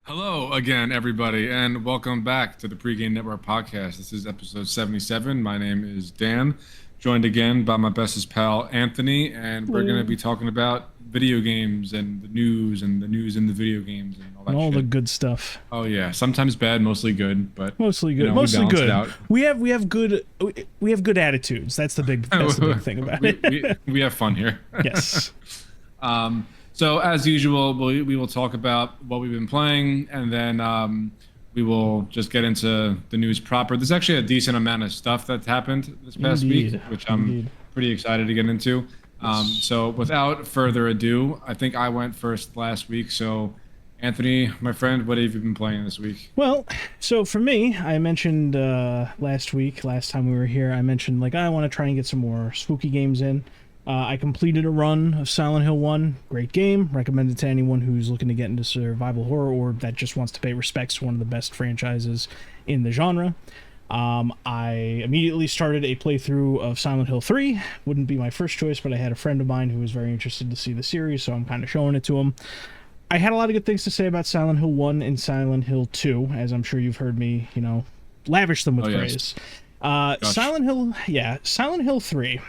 Hello again, everybody, and welcome back to the Pregame Network podcast. This is episode 77. My name is Dan, joined again by my bestest pal, Anthony, and we're going to be talking about video games and the news in the video games and all that and all shit. the good stuff. Oh, yeah. Sometimes bad, mostly good, but Mostly good. we Mostly balance it good. out. We have good attitudes. That's the big thing about it. we have fun here. Yes. So as usual, we will talk about what we've been playing, and then we will just get into the news proper. There's actually a decent amount of stuff that's happened this past week, which I'm pretty excited to get into. So without further ado, I think I went first last week. So Anthony, my friend, what have you been playing this week? Well, so for me, I mentioned last time we were here, I mentioned I want to try and get some more spooky games in. I completed a run of Silent Hill 1. Great game. Recommended to anyone who's looking to get into survival horror or that just wants to pay respects to one of the best franchises in the genre. I immediately started a playthrough of Silent Hill 3. Wouldn't be my first choice, but I had a friend of mine who was very interested to see the series, so I'm kind of showing it to him. I had a lot of good things to say about Silent Hill 1 and Silent Hill 2, as I'm sure you've heard me, lavish them with praise. Silent Hill 3.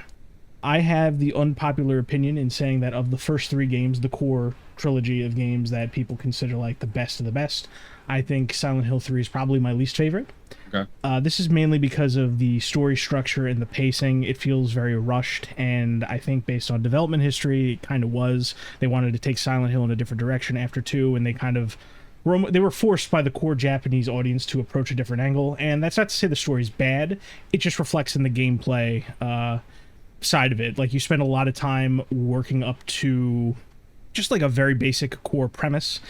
I have the unpopular opinion in saying that of the first three games, the core trilogy of games that people consider like the best of the best, I think Silent Hill 3 is probably my least favorite. Okay. This is mainly because of the story structure and the pacing. It feels very rushed, and I think based on development history, it kind of was. They wanted to take Silent Hill in a different direction after 2, and they were forced by the core Japanese audience to approach a different angle, and that's not to say the story's bad. It just reflects in the gameplay side of it. You spend a lot of time working up to just a very basic core premise,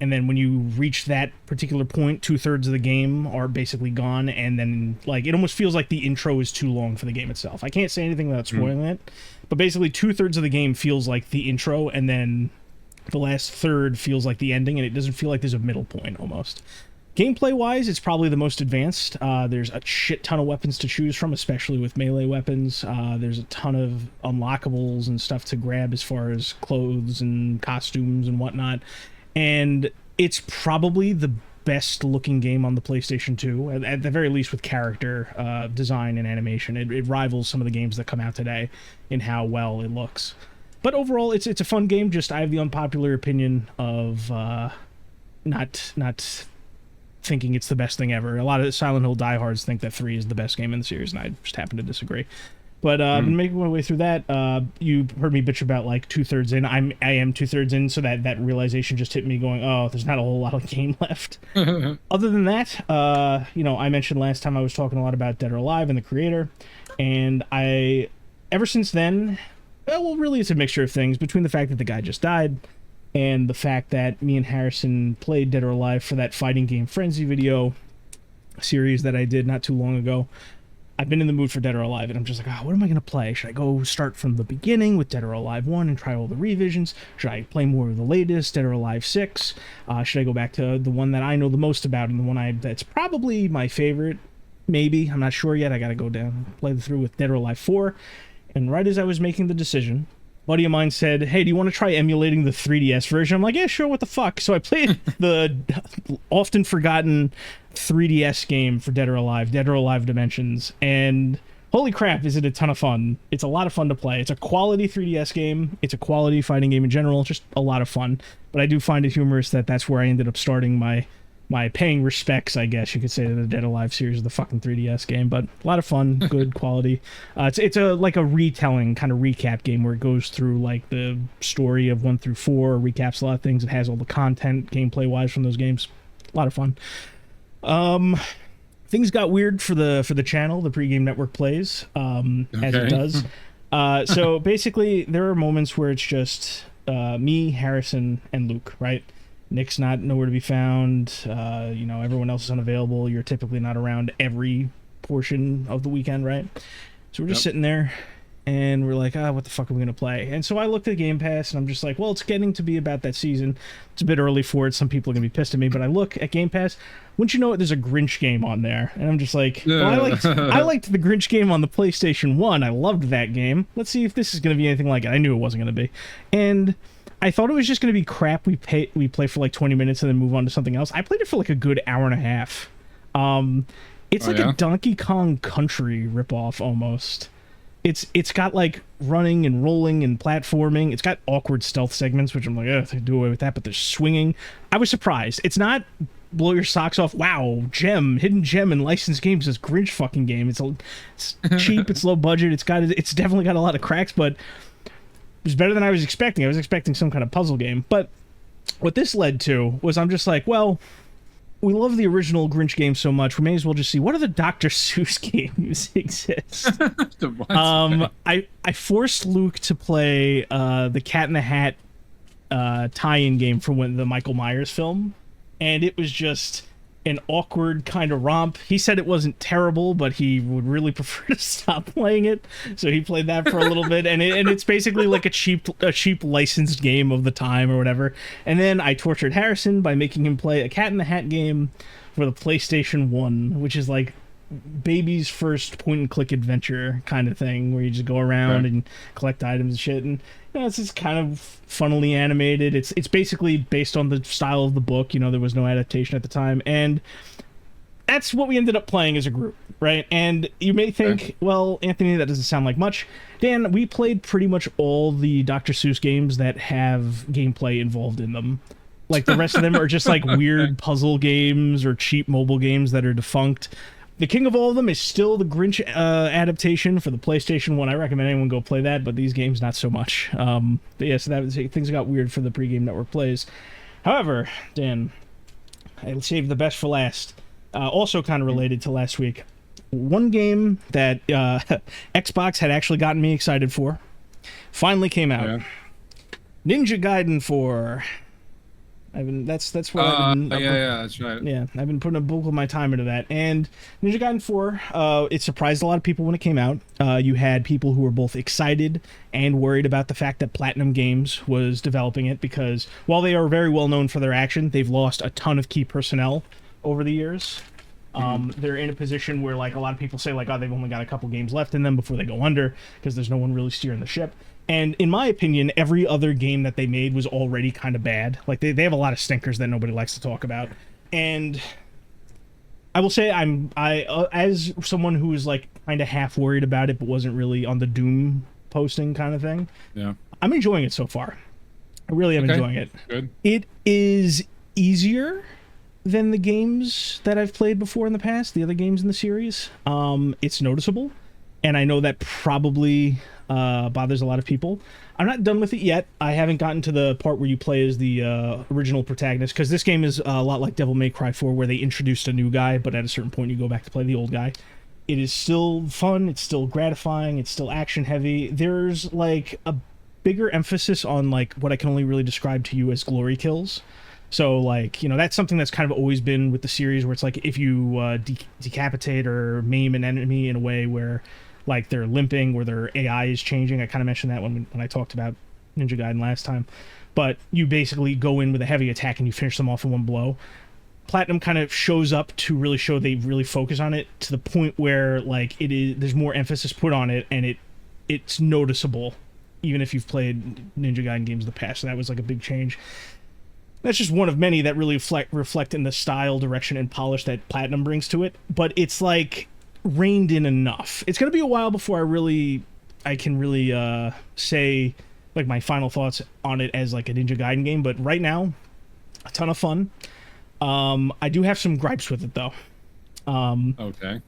and then when you reach that particular point, 2/3 of the game are basically gone, and then it almost feels like the intro is too long for the game itself. I can't say anything without spoiling it, but basically 2/3 of the game feels like the intro, and then the last third feels like the ending, and it doesn't feel like there's a middle point almost. Gameplay-wise, it's probably the most advanced. There's a shit ton of weapons to choose from, especially with melee weapons. There's a ton of unlockables and stuff to grab as far as clothes and costumes and whatnot. And it's probably the best-looking game on the PlayStation 2, at the very least with character design and animation. It rivals some of the games that come out today in how well it looks. But overall, it's a fun game. Just I have the unpopular opinion of not thinking it's the best thing ever. A lot of Silent Hill diehards think that 3 is the best game in the series, and I just happen to disagree. But making my way through that, you heard me bitch about 2/3 in. I am 2/3 in, so that realization just hit me going, oh, there's not a whole lot of game left. Other than that, I mentioned last time I was talking a lot about Dead or Alive and the creator, and ever since then, well, really it's a mixture of things between the fact that the guy just died and the fact that me and Harrison played Dead or Alive for that Fighting Game Frenzy video series that I did not too long ago. I've been in the mood for Dead or Alive, and I'm just like, what am I going to play? Should I go start from the beginning with Dead or Alive 1 and try all the revisions? Should I play more of the latest, Dead or Alive 6? Should I go back to the one that I know the most about and the one that's probably my favorite? Maybe. I'm not sure yet. I got to go down and play through with Dead or Alive 4. And right as I was making the decision, a buddy of mine said, hey, do you want to try emulating the 3DS version? I'm like, yeah, sure, what the fuck? So I played the often forgotten 3DS game for Dead or Alive Dimensions, and holy crap, is it a ton of fun. It's a lot of fun to play. It's a quality 3DS game. It's a quality fighting game in general. Just a lot of fun. But I do find it humorous that that's where I ended up starting my paying respects, I guess you could say, to the Dead or Alive series of the fucking 3DS game. But a lot of fun, good quality. It's a retelling kind of recap game where it goes through the story of 1 through 4, recaps a lot of things. It has all the content gameplay wise from those games. A lot of fun. Things got weird for the channel, the Pregame Network plays, as it does. So basically there are moments where it's just me, Harrison, and Luke, right? Nick's not nowhere to be found. Everyone else is unavailable. You're typically not around every portion of the weekend, right? So we're just sitting there, and we're like, what the fuck are we going to play? And so I looked at Game Pass, and I'm just like, well, it's getting to be about that season. It's a bit early for it. Some people are going to be pissed at me, but I look at Game Pass. Wouldn't you know it, there's a Grinch game on there. And I'm just like, well, I liked the Grinch game on the PlayStation 1. I loved that game. Let's see if this is going to be anything like it. I knew it wasn't going to be. And I thought it was just going to be crap. We play for like 20 minutes and then move on to something else. I played it for like a good hour and a half. It's like a Donkey Kong Country ripoff almost. It's got like running and rolling and platforming. It's got awkward stealth segments, which I'm like, ugh, they do away with that. But there's swinging. I was surprised. It's not blow your socks off. Wow, hidden gem in licensed games. This Grinch fucking game. It's cheap. It's low budget. It's definitely got a lot of cracks, but it was better than I was expecting. I was expecting some kind of puzzle game. But what this led to was I'm just like, well, we love the original Grinch game so much, we may as well just see what other Dr. Seuss games exist. I forced Luke to play the Cat in the Hat tie-in game for the Michael Myers film, and it was just an awkward kind of romp. He said it wasn't terrible, but he would really prefer to stop playing it, so he played that for a little bit, and it's basically like a cheap licensed game of the time or whatever. And then I tortured Harrison by making him play a Cat in the Hat game for the PlayStation 1, which is like baby's first point-and-click adventure kind of thing, where you just go around and collect items and shit, and it's just kind of funnily animated. It's basically based on the style of the book. There was no adaptation at the time, and that's what we ended up playing as a group, right? And you may think, well, Anthony, that doesn't sound like much. Dan, we played pretty much all the Dr. Seuss games that have gameplay involved in them. Like, the rest of them are just like weird puzzle games or cheap mobile games that are defunct. The king of all of them is still the Grinch adaptation for the PlayStation 1. I recommend anyone go play that, but these games, not so much. But yeah, so things got weird for the Pre-Game Network plays. However, Dan, I saved the best for last. Also kind of related to last week. One game that Xbox had actually gotten me excited for finally came out. Yeah. Ninja Gaiden 4. That's what I've been... that's right. Yeah, I've been putting a bulk of my time into that. And Ninja Gaiden 4, it surprised a lot of people when it came out. You had people who were both excited and worried about the fact that Platinum Games was developing it, because while they are very well known for their action, they've lost a ton of key personnel over the years. They're in a position where, like, a lot of people say, like, oh, they've only got a couple games left in them before they go under, because there's no one really steering the ship. And in my opinion, every other game that they made was already kind of bad. Like, they have a lot of stinkers that nobody likes to talk about. And I will say, as someone who is like kind of half worried about it, but wasn't really on the doom posting kind of thing. Yeah, I'm enjoying it so far. I really am enjoying it. Good. It is easier than the games that I've played before in the past, the other games in the series. It's noticeable, and I know that probably bothers a lot of people. I'm not done with it yet. I haven't gotten to the part where you play as the original protagonist, because this game is a lot like Devil May Cry 4, where they introduced a new guy, but at a certain point you go back to play the old guy. It is still fun, it's still gratifying, it's still action heavy. There's like a bigger emphasis on like what I can only really describe to you as glory kills. So, like, that's something that's kind of always been with the series, where it's like if you decapitate or maim an enemy in a way where, like, they're limping, where their AI is changing. I kind of mentioned that when I talked about Ninja Gaiden last time. But you basically go in with a heavy attack and you finish them off in one blow. Platinum kind of shows up to really show they really focus on it, to the point where, like, there's more emphasis put on it, and it's noticeable, even if you've played Ninja Gaiden games in the past. So that was like a big change. That's just one of many that really reflect in the style, direction, and polish that Platinum brings to it. But it's like reined in enough. It's going to be a while before I can really say like my final thoughts on it as like a Ninja Gaiden game. But right now, a ton of fun. I do have some gripes with it though. Okay.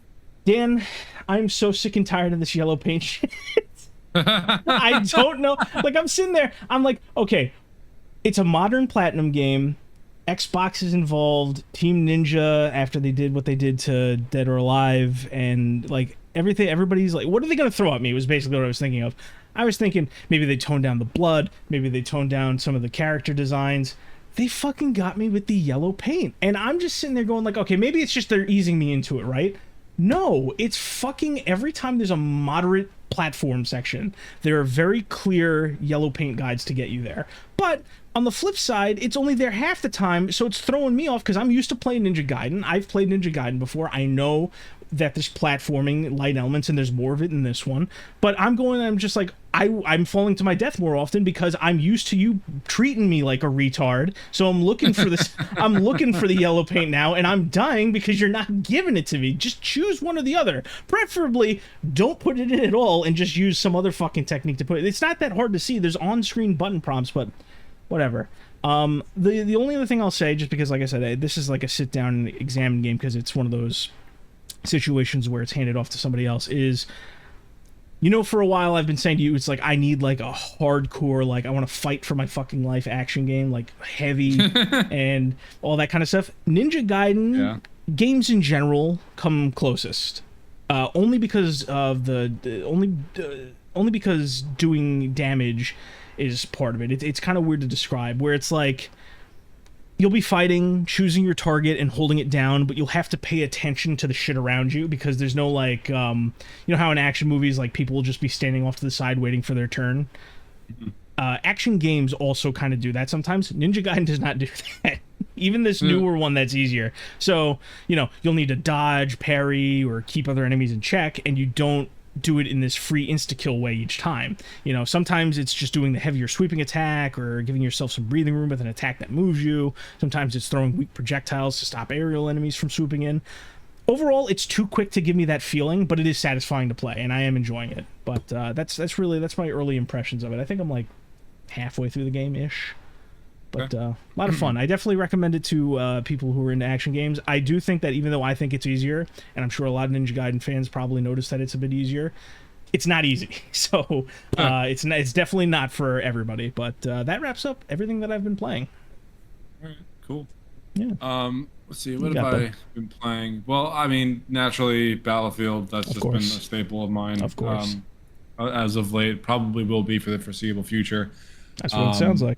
Dan, I'm so sick and tired of this yellow paint shit. I don't know. Like, I'm sitting there, I'm like, okay, it's a modern Platinum game. Xbox is involved. Team Ninja, after they did what they did to Dead or Alive, and like everything, everybody's like, what are they going to throw at me? Was basically what I was thinking of. I was thinking maybe they tone down the blood, maybe they tone down some of the character designs. They fucking got me with the yellow paint. And I'm just sitting there going like, okay, maybe it's just they're easing me into it, right? No, it's fucking every time there's a moderate platform section, there are very clear yellow paint guides to get you there. But on the flip side, it's only there half the time, so it's throwing me off because I'm used to playing Ninja Gaiden. I've played Ninja Gaiden before. I know that there's platforming, light elements, and there's more of it in this one. But I'm just like, I'm falling to my death more often because I'm used to you treating me like a retard. So I'm looking for this. I'm looking for the yellow paint now, and I'm dying because you're not giving it to me. Just choose one or the other. Preferably, don't put it in at all and just use some other fucking technique to put it. It's not that hard to see. There's on-screen button prompts, but whatever. The only other thing I'll say, just because, like I said, this is like a sit down and examine game because it's one of those situations where it's handed off to somebody else, is, you know, for a while I've been saying to you, it's like I need like a hardcore, like I want to fight for my fucking life action game, like heavy and all that kind of stuff. Ninja Gaiden games in general come closest, only because of only because doing damage is part of it. It's kind of weird to describe, where it's like you'll be fighting, choosing your target and holding it down, but you'll have to pay attention to the shit around you because there's no like, you know how in action movies, like people will just be standing off to the side waiting for their turn. Action games also kind of do that sometimes. Ninja Gaiden does not do that. Even this newer one that's easier. So, you know, you'll need to dodge, parry, or keep other enemies in check, and you don't do it in this free insta-kill way each time. You know, sometimes it's just doing the heavier sweeping attack or giving yourself some breathing room with an attack that moves you. Sometimes it's throwing weak projectiles to stop aerial enemies from swooping in. Overall, it's too quick to give me that feeling, but it is satisfying to play, and I am enjoying it. But that's my early impressions of it. I think I'm like halfway through the game-ish. But a lot of fun. I definitely recommend it to people who are into action games. I do think that even though I think it's easier, and I'm sure a lot of Ninja Gaiden fans probably noticed that it's a bit easier, it's not easy. So it's definitely not for everybody. But that wraps up everything that I've been playing. All right, cool. Yeah. Let's see. What have I been playing? Well, I mean, naturally, Battlefield. That's just been a staple of mine. Of course. As of late, probably will be for the foreseeable future. That's what it sounds like.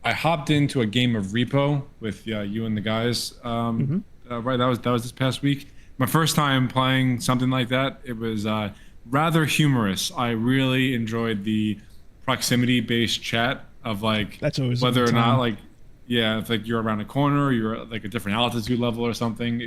I hopped into a game of Repo with you and the guys. Right, that was this past week. My first time playing something like that. It was rather humorous. I really enjoyed the proximity-based chat of like that's always whether or not like if like you're around a corner, you're at like a different altitude level or something.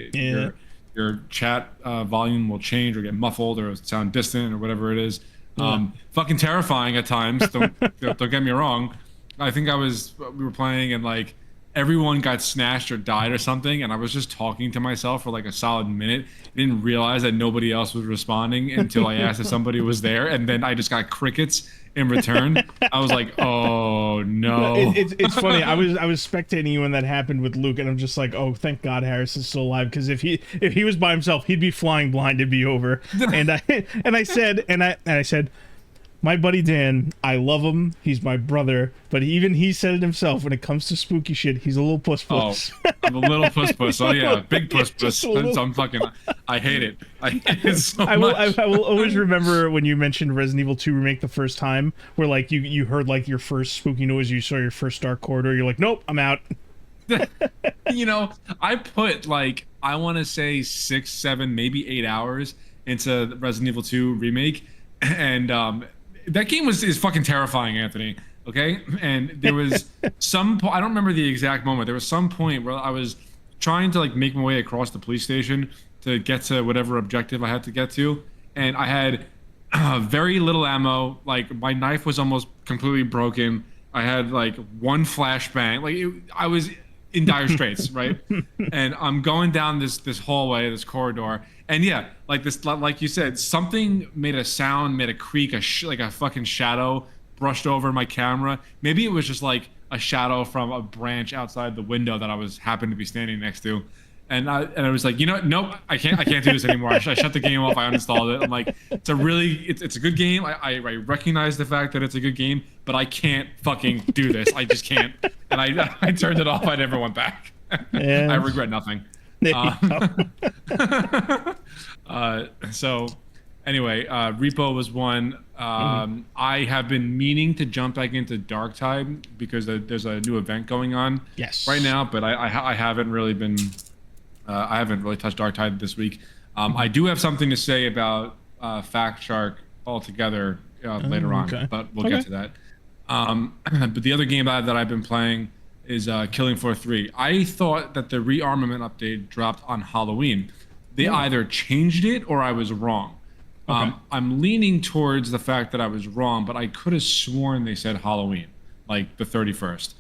Your chat volume will change or get muffled or sound distant or whatever it is. Fucking terrifying at times. Don't get me wrong. I think we were playing and like everyone got snatched or died or something, and I was just talking to myself for like a solid minute. I didn't realize that nobody else was responding until I asked if somebody was there, and then I just got crickets in return. I was like, oh no. It's funny. I was spectating you when that happened with Luke, and I'm just like, oh, thank God Harris is still alive, because if he was by himself, he'd be flying blind. It'd be over. And I said. My buddy Dan, I love him. He's my brother, but even he said it himself. When it comes to spooky shit, he's a little puss. Oh, I'm a little puss. Oh yeah, big puss. I'm fucking. I hate it. I hate it so much. I will always remember when you mentioned Resident Evil 2 remake the first time, where like you heard like your first spooky noise, you saw your first dark corridor. You're like, nope, I'm out. You know, I put like I want to say 6, 7, maybe 8 hours into the Resident Evil 2 remake, and that game is fucking terrifying, Anthony. Okay, and there was I don't remember the exact moment. There was some point where I was trying to like make my way across the police station to get to whatever objective I had to get to, and I had very little ammo. Like my knife was almost completely broken. I had like one flashbang. Like I was in dire straits, right? And I'm going down this hallway, this corridor, and yeah, like you said, something made a sound, made a creak, like a fucking shadow brushed over my camera. Maybe it was just like a shadow from a branch outside the window that I happened to be standing next to. And I was like, you know, nope, I can't do this anymore. I shut the game off. I uninstalled it. I'm like, it's a good game. I recognize the fact that it's a good game, but I can't fucking do this. I just can't. And I turned it off. I never went back. I regret nothing. So anyway, Repo was one. I have been meaning to jump back into Darktide because there's a new event going on right now, but I haven't really been. I haven't really touched Darktide this week. I do have something to say about Fact Shark altogether later on, but we'll get to that. But the other game that I've been playing is Killing Floor 3. I thought that the rearmament update dropped on Halloween. They either changed it or I was wrong. Okay. I'm leaning towards the fact that I was wrong, but I could have sworn they said Halloween, like the 31st.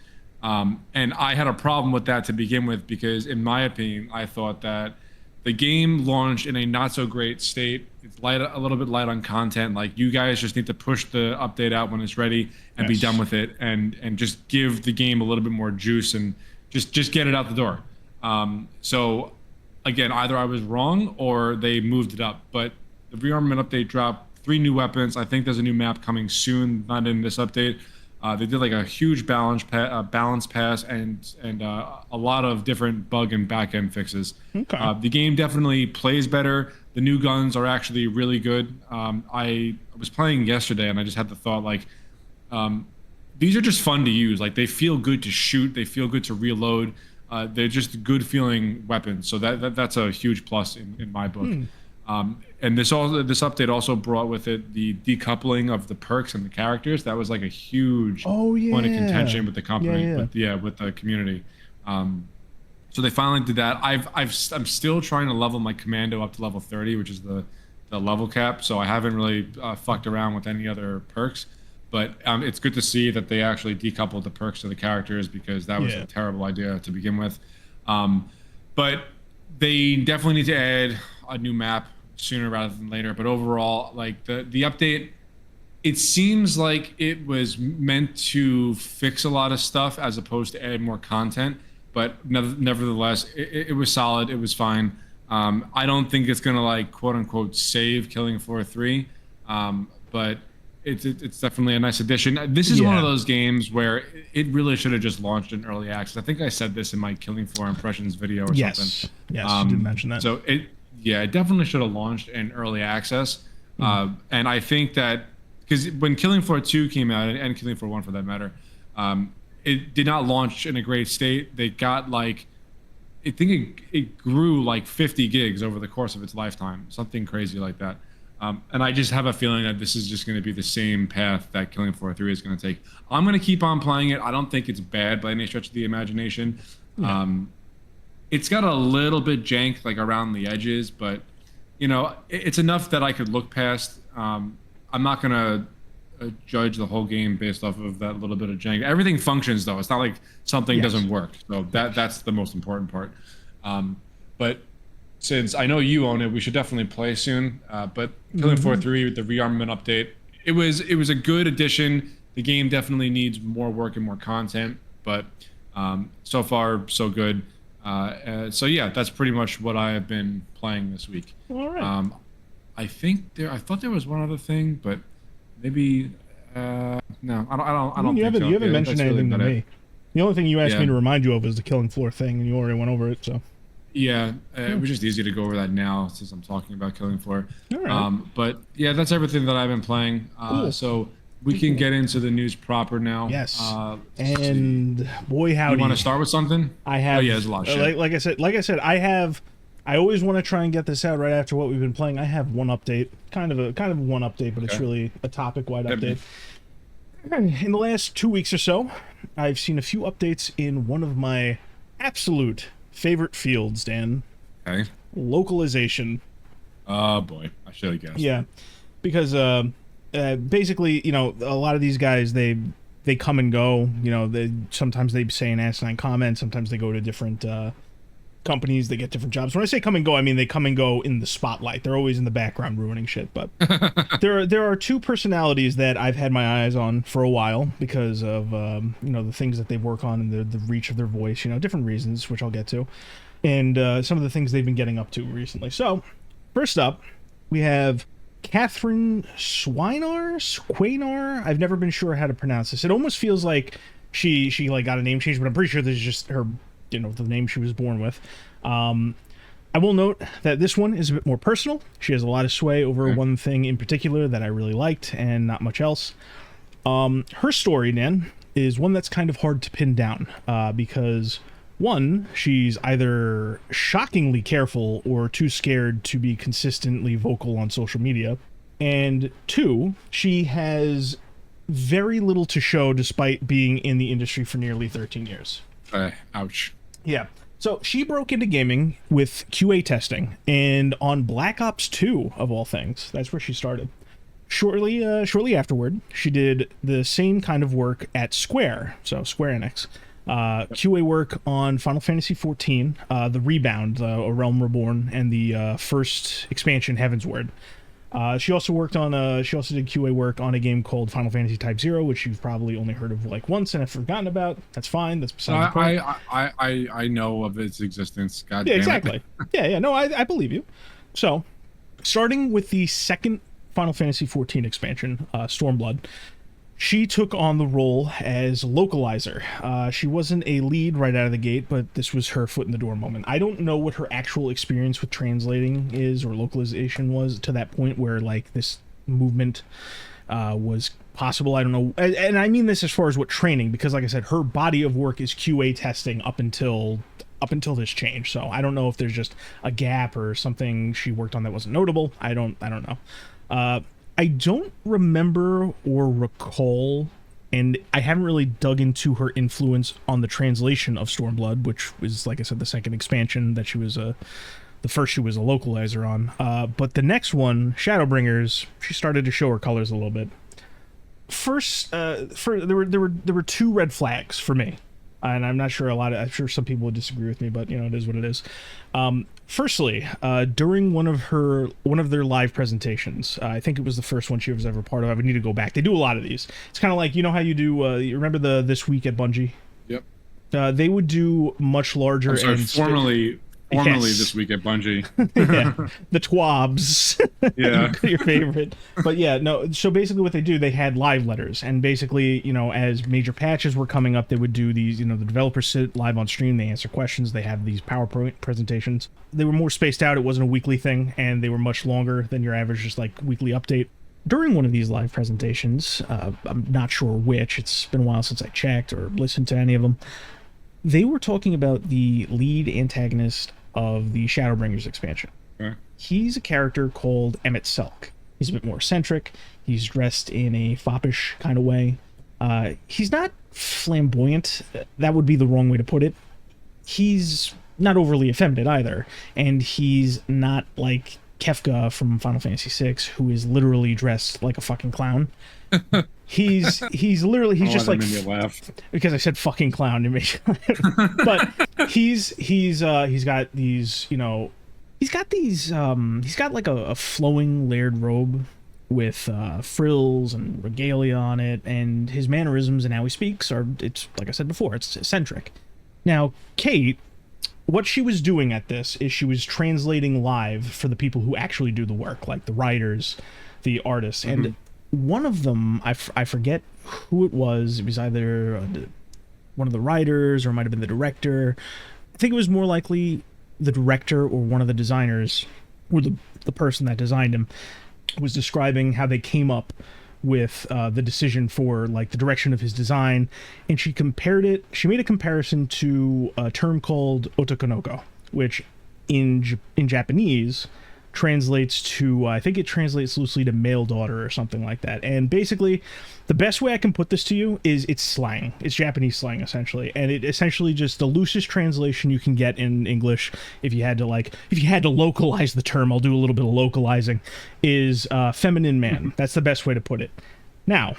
And I had a problem with that to begin with because, in my opinion, I thought that the game launched in a not so great state. It's a little bit light on content. Like, you guys just need to push the update out when it's ready and be done with it, and just give the game a little bit more juice and just get it out the door. So again, either I was wrong or they moved it up. But the rearmament update dropped 3 new weapons. I think there's a new map coming soon, not in this update. They did like a huge balance pass and a lot of different bug and back end fixes. Okay. The game definitely plays better. The new guns are actually really good. I was playing yesterday and I just had the thought, like, these are just fun to use. Like, they feel good to shoot. They feel good to reload. They're just good feeling weapons. So that's a huge plus in my book. And this update also brought with it the decoupling of the perks and the characters. That was like a huge point of contention with the company, with the community. So they finally did that. I'm still trying to level my commando up to level 30, which is the level cap. So I haven't really fucked around with any other perks. But it's good to see that they actually decoupled the perks to the characters, because that was a terrible idea to begin with. But they definitely need to add a new map sooner rather than later. But overall, like, the update, it seems like it was meant to fix a lot of stuff as opposed to add more content. But nevertheless, it was solid. It was fine. I don't think it's gonna, like, quote unquote save Killing Floor 3, but it's definitely a nice addition. This is one of those games where it really should have just launched in early access. I think I said this in my Killing Floor impressions video or something. Yes, you did mention that. So it definitely should have launched in early access. And I think that because when Killing Floor 2 came out, and Killing Floor 1 for that matter, it did not launch in a great state. They got, like, I think it grew like 50 gigs over the course of its lifetime, something crazy like that. And I just have a feeling that this is just going to be the same path that Killing Floor 3 is going to take. I'm going to keep on playing it. I don't think it's bad by any stretch of the imagination. It's got a little bit jank, like, around the edges, but, you know, it's enough that I could look past. I'm not going to judge the whole game based off of that little bit of jank. Everything functions, though. It's not like something doesn't work. So that's the most important part. But since I know you own it, we should definitely play soon. But Killing Floor 3 with the rearmament update, it was a good addition. The game definitely needs more work and more content, but so far so good. So yeah, that's pretty much what I have been playing this week. All right. I thought there was one other thing, but maybe no, I don't. You think so. haven't mentioned anything to me. The only thing you asked me to Yeah. remind you of is the Killing Floor thing, and you already went over it. So Yeah, it was just easy to go over that now since I'm talking about Killing Floor. all right. But yeah, that's everything that I've been playing. Cool. So we can get into the news proper now. Yes. Let's see. And boy, howdy. You want to start with something? I have. Oh yeah, there's a lot of shit. Like I said, I always want to try and get this out right after what we've been playing. I have one update, kind of one update, but it's really a topic-wide update. In the last 2 weeks or so, I've seen a few updates in one of my absolute favorite fields, Dan. Okay. Localization. Oh boy, I should have guessed. Yeah, because basically, you know, a lot of these guys, they come and go. You know, sometimes they say an asinine comment. Sometimes they go to different companies. They get different jobs. When I say come and go, I mean they come and go in the spotlight. They're always in the background ruining shit. But there are two personalities that I've had my eyes on for a while because of you know, the things that they work on and the reach of their voice. You know, different reasons, which I'll get to, and some of the things they've been getting up to recently. So first up, we have Catherine Squinar. I've never been sure how to pronounce this. It almost feels like she like got a name change, but I'm pretty sure this is just her, you know, the name she was born with. I will note that this one is a bit more personal. She has a lot of sway over one thing in particular that I really liked, and not much else. Her story, Dan, is one that's kind of hard to pin down because, one, she's either shockingly careful or too scared to be consistently vocal on social media, and two, she has very little to show despite being in the industry for nearly 13 years. Ouch. Yeah. So she broke into gaming with QA testing, and on Black Ops 2, of all things, that's where she started. Shortly afterward, she did the same kind of work at Square, so Square Enix. QA work on Final Fantasy XIV, the Rebound, A Realm Reborn, and the first expansion, Heavensward. She also did QA work on a game called Final Fantasy Type 0, which you've probably only heard of like once and have forgotten about. That's fine. That's beside the point. I know of its existence. God Yeah, damn exactly. It. Yeah. No, I believe you. So, starting with the second Final Fantasy XIV expansion, Stormblood, she took on the role as localizer. She wasn't a lead right out of the gate, but this was her foot in the door moment. I don't know what her actual experience with translating is or localization was to that point where like this movement was possible. I don't know. And I mean this as far as what training, because like I said, her body of work is QA testing up until this change. So I don't know if there's just a gap or something she worked on that wasn't notable. I don't know. I don't remember or recall, and I haven't really dug into her influence on the translation of Stormblood, which was, like I said, the second expansion that she was the first she was a localizer on. But the next one, Shadowbringers, she started to show her colors a little bit. First, there were two red flags for me, and I'm not sure I'm sure some people would disagree with me, but it is what it is. Firstly, during one of their live presentations, I think it was the first one she was ever part of. I would need to go back. They do a lot of these. It's kind of like, how you do, you remember This Week at Bungie? Yep. They would do much larger. I'm sorry, and formerly yes. This Week at Bungie. Yeah, the TWABs. Yeah. Your favorite. But yeah, no, so basically what they do, they had live letters, and basically, as major patches were coming up, they would do these, the developers sit live on stream, they answer questions, they have these PowerPoint presentations. They were more spaced out, it wasn't a weekly thing, and they were much longer than your average just like weekly update. During one of these live presentations, I'm not sure which, it's been a while since I checked or listened to any of them, they were talking about the lead antagonist of the Shadowbringers expansion. Okay. He's a character called Emmett Selk. He's a bit more eccentric. He's dressed in a foppish kind of way. He's not flamboyant. That would be the wrong way to put it. He's not overly effeminate either. And he's not like Kefka from Final Fantasy VI, who is literally dressed like a fucking clown. He's just like, made me laugh. because I said fucking clown to me. But he's got these, he's got like a flowing layered robe with frills and regalia on it, and his mannerisms and how he speaks it's like I said before, it's eccentric. Now, Kate, what she was doing at this is she was translating live for the people who actually do the work, like the writers, the artists, and one of them, I forget who it was. It was either one of the writers or it might have been the director. I think it was more likely the director or one of the designers, or the person that designed him, was describing how they came up with the decision for like the direction of his design, and she made a comparison to a term called otokonoko, which in Japanese translates to, I think it translates loosely to male daughter or something like that. And basically, the best way I can put this to you is it's slang. It's Japanese slang, essentially. And it essentially just the loosest translation you can get in English, if you had to localize the term, I'll do a little bit of localizing, is feminine man. That's the best way to put it. Now,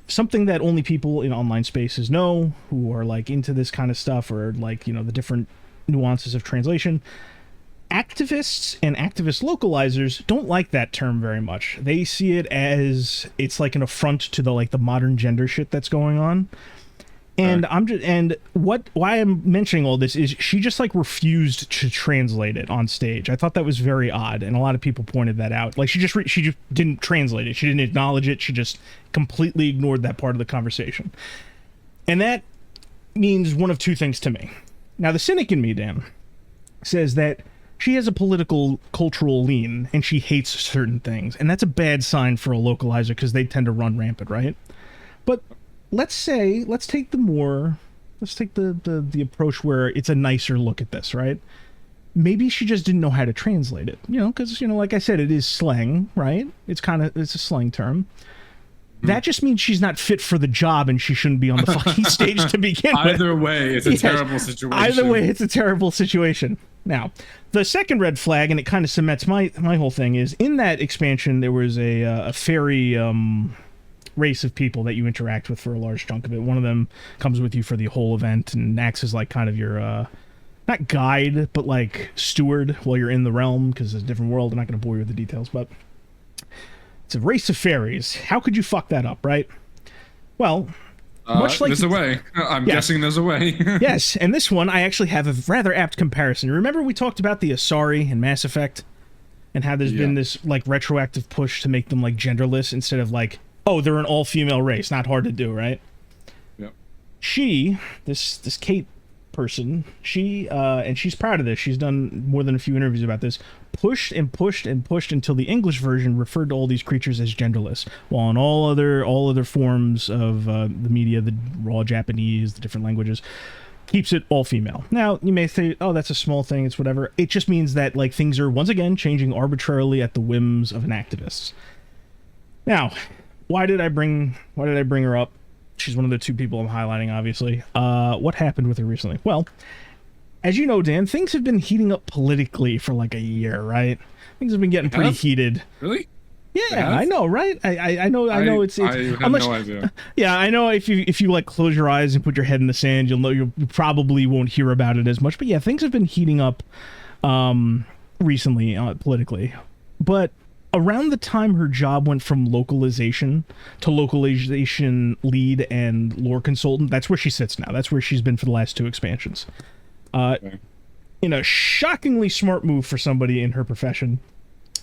something that only people in online spaces know, who are like into this kind of stuff, or like, the different nuances of translation, activists and activist localizers don't like that term very much. They see it as it's like an affront to the modern gender shit that's going on. And why I'm mentioning all this is she just refused to translate it on stage. I thought that was very odd, and a lot of people pointed that out. Like she just didn't translate it. She didn't acknowledge it. She just completely ignored that part of the conversation. And that means one of two things to me. Now, the cynic in me, Dan, says that she has a political, cultural lean, and she hates certain things. And that's a bad sign for a localizer, because they tend to run rampant, right? But let's take the approach where it's a nicer look at this, right? Maybe she just didn't know how to translate it, because, like I said, it is slang, right? It's a slang term. that just means she's not fit for the job and she shouldn't be on the fucking stage to begin with. Either way, it's a terrible situation. Either way, it's a terrible situation. Now, the second red flag, and it kind of cements my whole thing, is in that expansion there was a fairy race of people that you interact with for a large chunk of it. One of them comes with you for the whole event and acts as like kind of your not guide, but like steward while you're in the realm, because it's a different world. I'm not going to bore you with the details, but it's a race of fairies. How could you fuck that up, right? Well, much like there's a way. I'm guessing there's a way. Yes, and this one I actually have a rather apt comparison. Remember we talked about the Asari in Mass Effect, and how there's been this like retroactive push to make them like genderless instead of like, oh, they're an all-female race. Not hard to do, right? Yep. She, this Kate person, and she's proud of this. She's done more than a few interviews about this. Pushed and pushed and pushed until the English version referred to all these creatures as genderless, while in all other forms of the media, the raw Japanese, the different languages, keeps it all female. Now you may say, oh, that's a small thing, it's whatever. It just means that like things are once again changing arbitrarily at the whims of an activist. Now, why did I bring her up? She's one of the two people I'm highlighting, obviously. What happened with her recently? Well, as you know, Dan, things have been heating up politically for like a year, right? Things have been getting pretty heated. Really? Yeah, I know, right? I know it's I have no idea. Yeah, I know if you like close your eyes and put your head in the sand, you'll know you probably won't hear about it as much. But yeah, things have been heating up recently politically. But around the time her job went from localization to localization lead and lore consultant, that's where she sits now. That's where she's been for the last two expansions. Okay. In a shockingly smart move for somebody in her profession,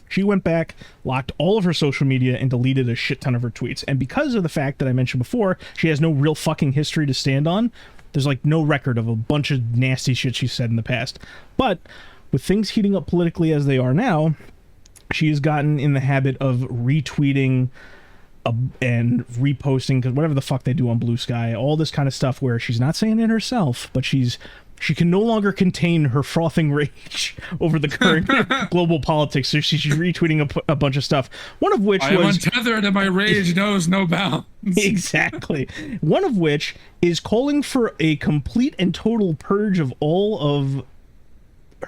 she went back, locked all of her social media, and deleted a shit ton of her tweets. And because of the fact that I mentioned before, she has no real fucking history to stand on, there's like no record of a bunch of nasty shit she's said in the past. But with things heating up politically as they are now, she has gotten in the habit of retweeting and reposting, because whatever the fuck they do on Blue Sky, all this kind of stuff where she's not saying it herself, but she can no longer contain her frothing rage over the current global politics, so she's retweeting a bunch of stuff. One of which I am untethered and my rage knows no bounds. Exactly. One of which is calling for a complete and total purge of all of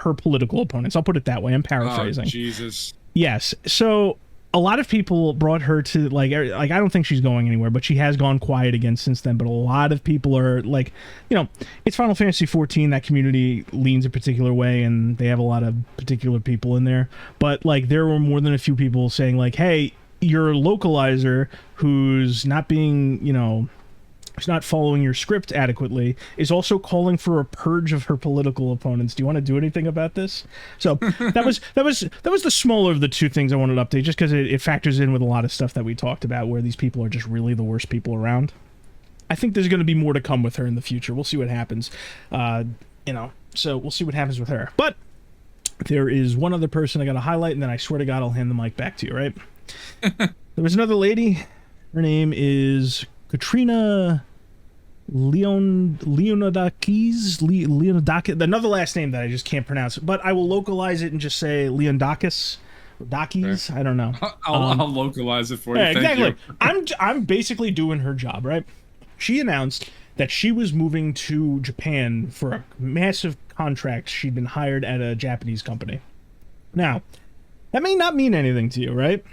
her political opponents. I'll put it that way. I'm paraphrasing. Oh, Jesus. Yes. So a lot of people brought her to like I don't think she's going anywhere, but she has gone quiet again since then. But a lot of people are like, you know, it's Final Fantasy 14. That community leans a particular way, and they have a lot of particular people in there. But like, there were more than a few people saying like, hey, your localizer who's not being, you know, who's not following your script adequately is also calling for a purge of her political opponents. Do you want to do anything about this? So that was the smaller of the two things I wanted to update, just because it factors in with a lot of stuff that we talked about, where these people are just really the worst people around. I think there's going to be more to come with her in the future. We'll see what happens. So we'll see what happens with her. But there is one other person I got to highlight, and then I swear to God I'll hand the mic back to you, right? There was another lady. Her name is Katrina Leonidakis, another last name that I just can't pronounce, but I will localize it and just say Leondakis. Dakis, okay. I don't know. I'll localize it for you. Yeah, Thank exactly. you. I'm basically doing her job, right? She announced that she was moving to Japan for a massive contract. She'd been hired at a Japanese company. Now, that may not mean anything to you, right? It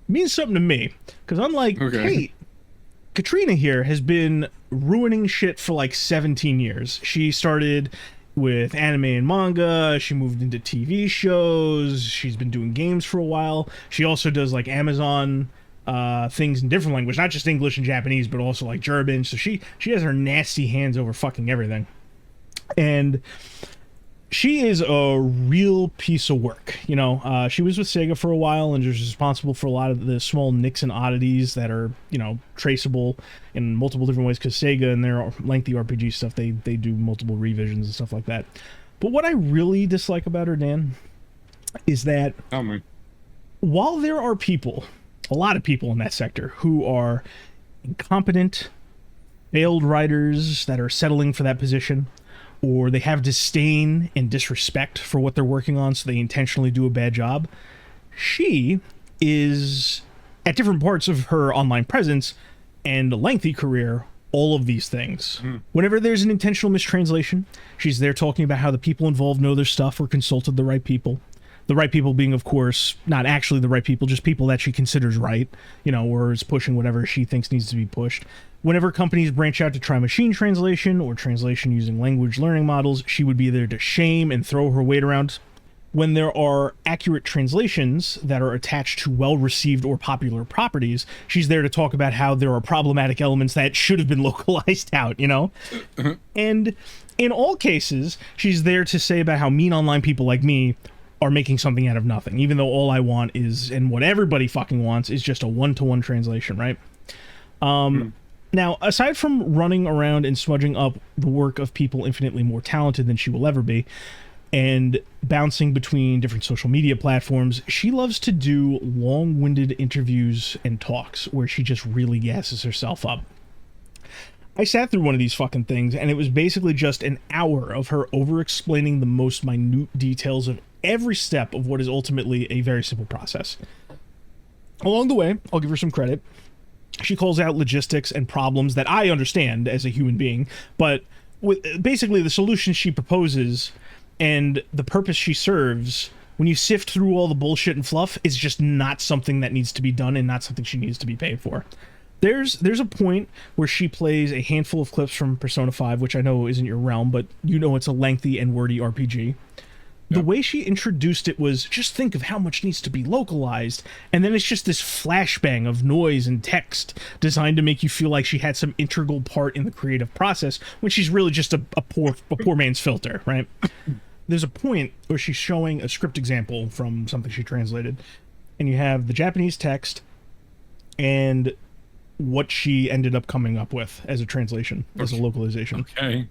means something to me, because I'm like, hey, Katrina here has been ruining shit for like 17 years. She started with anime and manga. She moved into TV shows. She's been doing games for a while. She also does like Amazon things in different languages, not just English and Japanese, but also like German. So she has her nasty hands over fucking everything. And she is a real piece of work, you know. She was with Sega for a while and was responsible for a lot of the small nicks and oddities that are, you know, traceable in multiple different ways, because Sega and their lengthy RPG stuff, they do multiple revisions and stuff like that. But what I really dislike about her, Dan, is that while there are people, a lot of people in that sector, who are incompetent, failed writers that are settling for that position, or they have disdain and disrespect for what they're working on, so they intentionally do a bad job, she is at different parts of her online presence and lengthy career, all of these things. Whenever there's an intentional mistranslation, she's there talking about how the people involved know their stuff or consulted the right people. The right people being, of course, not actually the right people, just people that she considers right, or is pushing whatever she thinks needs to be pushed. Whenever companies branch out to try machine translation or translation using language learning models, she would be there to shame and throw her weight around. When there are accurate translations that are attached to well-received or popular properties, she's there to talk about how there are problematic elements that should have been localized out, And in all cases, she's there to say about how mean online people like me are making something out of nothing, even though all I want is, and what everybody fucking wants, is just a one-to-one translation, right? Now, aside from running around and smudging up the work of people infinitely more talented than she will ever be, and bouncing between different social media platforms, she loves to do long-winded interviews and talks where she just really gasses herself up. I sat through one of these fucking things, and it was basically just an hour of her over-explaining the most minute details of every step of what is ultimately a very simple process. Along the way, I'll give her some credit. She calls out logistics and problems that I understand as a human being, but with basically the solutions she proposes and the purpose she serves, when you sift through all the bullshit and fluff, it's just not something that needs to be done and not something she needs to be paid for. There's a point where she plays a handful of clips from Persona 5, which I know isn't your realm, but it's a lengthy and wordy RPG. The way she introduced it was, just think of how much needs to be localized, and then it's just this flashbang of noise and text designed to make you feel like she had some integral part in the creative process, when she's really just a poor man's filter, right? There's a point where she's showing a script example from something she translated, and you have the Japanese text and what she ended up coming up with as a translation, as a localization. Okay.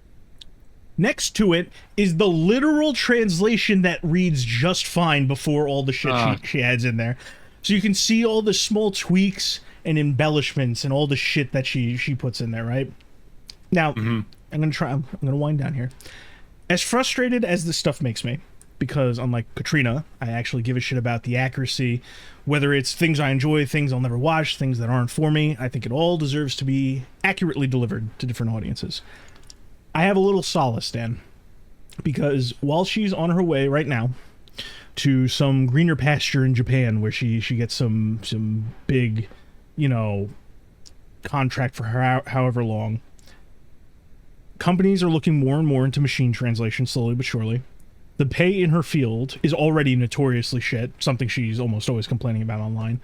Next to it is the literal translation that reads just fine before all the shit she adds in there. So you can see all the small tweaks and embellishments and all the shit that she puts in there, right? Now, I'm gonna wind down here. As frustrated as this stuff makes me, because unlike Katrina, I actually give a shit about the accuracy, whether it's things I enjoy, things I'll never watch, things that aren't for me. I think it all deserves to be accurately delivered to different audiences. I have a little solace, Dan, because while she's on her way right now to some greener pasture in Japan where she gets some big, contract for her however long, companies are looking more and more into machine translation slowly but surely. The pay in her field is already notoriously shit, something she's almost always complaining about online.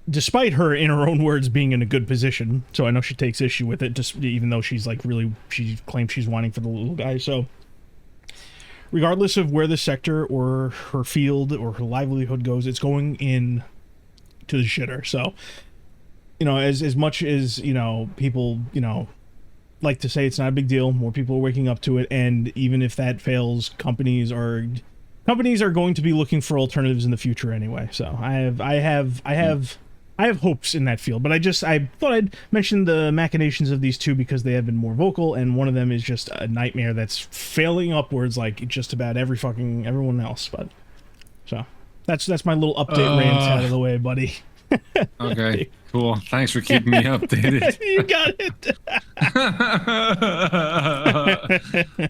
Despite her, in her own words, being in a good position. So I know she takes issue with it, just even though she's she claims she's whining for the little guy. So regardless of where the sector or her field or her livelihood goes, it's going in to the shitter. So, as much as, people, like to say it's not a big deal, more people are waking up to it. And even if that fails, companies are going to be looking for alternatives in the future anyway. So I have hopes in that field, but I thought I'd mention the machinations of these two because they have been more vocal, and one of them is just a nightmare that's failing upwards like just about everyone else. But so that's my little update rant out of the way, buddy. Okay, cool. Thanks for keeping me updated. You got it.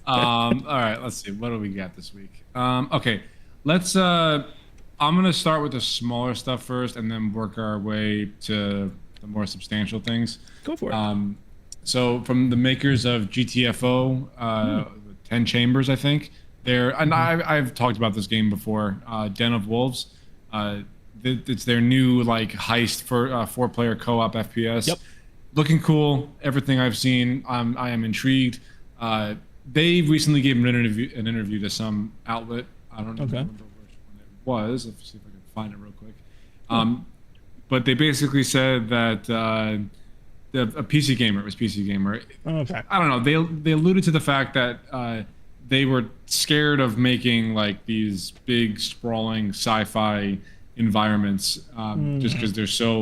All right, let's see. What do we got this week? Okay, let's. I'm gonna start with the smaller stuff first, and then work our way to the more substantial things. Go for it. So, from the makers of GTFO, 10 Chambers, I think and I've talked about this game before. Den of Wolves. It's their new heist for 4-player co-op FPS. Yep. Looking cool. Everything I've seen, I am intrigued. They recently gave an interview to some outlet. I don't remember which one it was. Let's see if I can find it real quick. But they basically said that a PC Gamer, it was PC Gamer. Okay. I don't know. They alluded to the fact that they were scared of making these big sprawling sci-fi environments just because they're so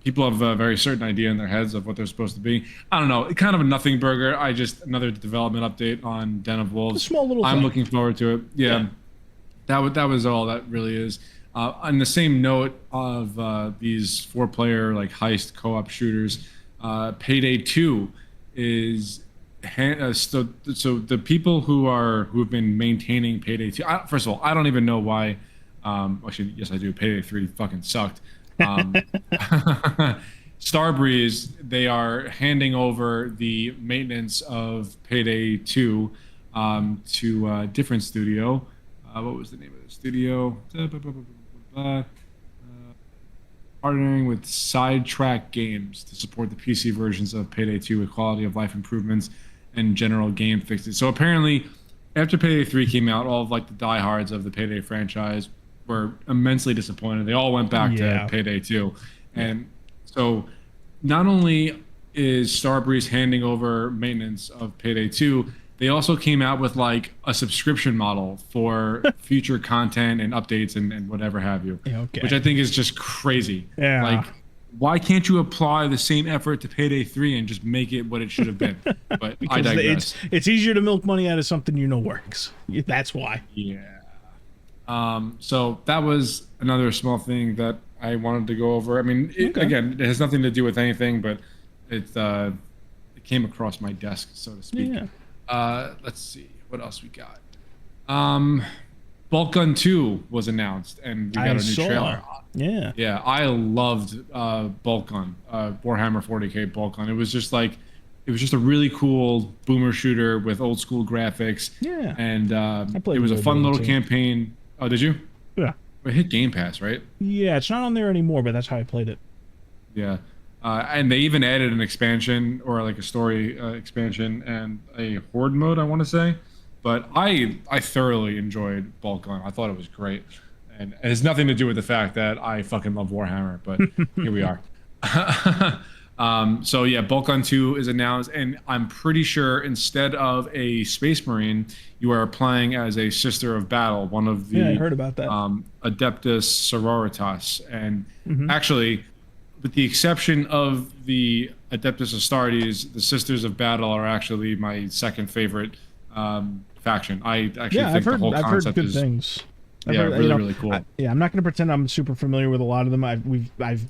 people have a very certain idea in their heads of what they're supposed to be. I don't know. Kind of a nothing burger. Another development update on Den of Wolves. A small little I'm thing. looking forward to it. Yeah. That was all that really is. On the same note of these four-player like heist co-op shooters, Payday 2 is so the people who've been maintaining Payday 2. First of all, I don't even know why. Actually, yes, I do. Payday 3 fucking sucked. Starbreeze, they are handing over the maintenance of Payday 2 to a different studio. What was the name of the studio? Partnering with Sidetrack Games to support the PC versions of Payday 2 with quality of life improvements and general game fixes. So apparently, after Payday 3 came out, all of like the diehards of the Payday franchise were immensely disappointed. They all went back to Payday 2. And so not only is Starbreeze handing over maintenance of Payday 2, they also came out with like a subscription model for future content and updates and whatever have you, which I think is just crazy. Yeah. Like, why can't you apply the same effort to Payday 3 and just make it what it should have been? But I digress. It's easier to milk money out of something you know works. That's why. Yeah. So that was another small thing that I wanted to go over. I mean, again, it has nothing to do with anything, but it came across my desk, so to speak. Yeah. Let's see what else we got. Bulk Gun 2 was announced, and we got a new trailer. Yeah, I loved Bulk Gun, Warhammer 40K Bulk Gun. It was just a really cool boomer shooter with old school graphics. Yeah, and it was a fun little campaign. Oh, did you? Yeah. It hit Game Pass, right? Yeah, it's not on there anymore, but that's how I played it. Yeah. And they even added an expansion or like a story expansion and a horde mode, I want to say. But I thoroughly enjoyed Bulk Gun. I thought it was great. And it has nothing to do with the fact that I fucking love Warhammer, but here we are. So yeah, Bulk Gun 2 is announced, and I'm pretty sure instead of a Space Marine, you are playing as a Sister of Battle, one of the I heard about that. Adeptus Sororitas. And actually, with the exception of the Adeptus Astartes, the Sisters of Battle are actually my second favorite faction. I actually think the whole concept I've heard good is things. really cool. I'm not going to pretend I'm super familiar with a lot of them.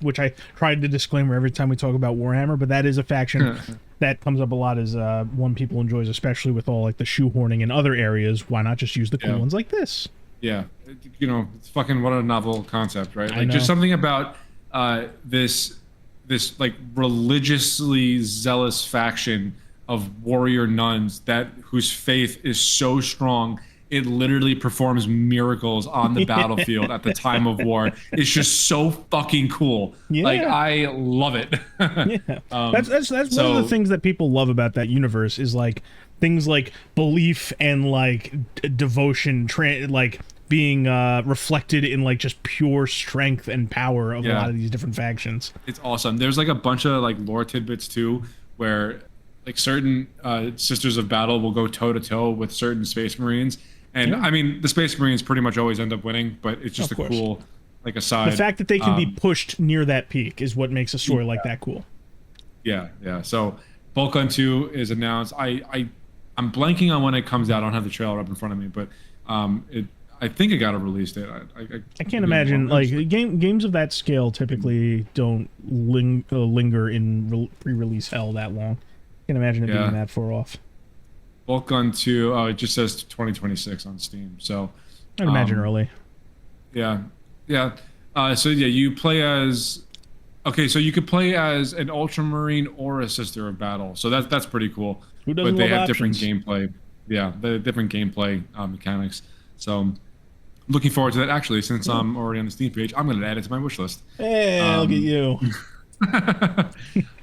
Which I tried to disclaimer every time we talk about Warhammer, but that is a faction that comes up a lot as one people enjoys, especially with all like the shoehorning in other areas. Why not just use the cool ones like this? Yeah, it's fucking what a novel concept, right? Like just something about this like religiously zealous faction of warrior nuns whose faith is so strong it literally performs miracles on the battlefield at the time of war. It's just so fucking cool. Yeah. Like, I love it. That's one of the things that people love about that universe is like things like belief and like devotion, like being reflected in like just pure strength and power of a lot of these different factions. It's awesome. There's like a bunch of like lore tidbits too, where like certain Sisters of Battle will go toe to toe with certain Space Marines. And I mean, the Space Marines pretty much always end up winning, but it's just a cool, like, aside. The fact that they can be pushed near that peak is what makes a story like that cool. Yeah. So, Bulk Gun 2 is announced. I'm blanking on when it comes out. I don't have the trailer up in front of me, but I think it got a release date. I can't imagine, like, games of that scale typically don't linger in pre-release hell that long. I can't imagine it being that far off. Bulk Gun 2, it just says 2026 on Steam, so I'd imagine early. Yeah. So you play as so you could play as an Ultramarine or a Sister of Battle, so that's pretty cool. Who doesn't But they love have options? different gameplay. Yeah, the different gameplay mechanics. So looking forward to that. Actually, since I'm already on the Steam page, I'm going to add it to my wish list. Hey, look at you.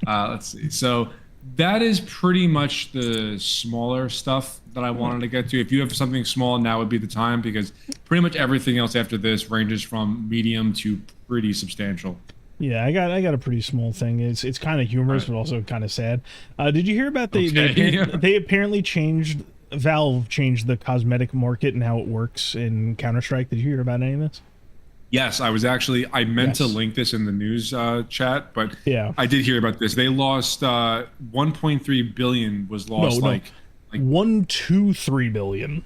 Let's see. So that is pretty much the smaller stuff that I wanted to get to. If you have something small, now would be the time, because pretty much everything else after this ranges from medium to pretty substantial. Yeah, I got a pretty small thing. It's kind of humorous, but also kind of sad. Did you hear about they apparently changed Valve changed the cosmetic market and how it works in Counter-Strike? Did you hear about any of this? Yes, I meant to link this in the news chat, but I did hear about this. They lost 1.3 billion was lost. No. 123 billion.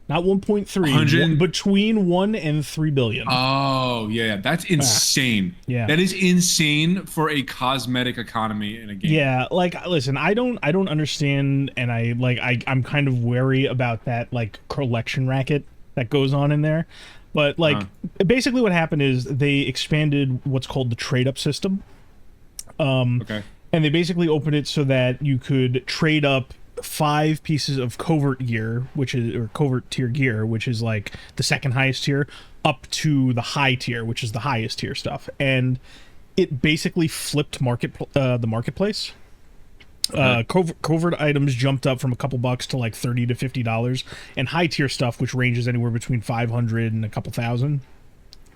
Not 1.3, 100. between 1 and 3 billion. Oh yeah, that's insane. Yeah. That is insane for a cosmetic economy in a game. Yeah, like listen, I don't understand, and I'm kind of wary about that like collection racket that goes on in there. But like basically what happened is they expanded what's called the trade up system. Okay. And they basically opened it so that you could trade up 5 pieces of covert gear, or covert tier gear, which is like the second highest tier, up to the high tier, which is the highest tier stuff. And it basically flipped the marketplace. Covert items jumped up from a couple bucks to like $30 to $50, and high tier stuff, which ranges anywhere between 500 and a couple thousand,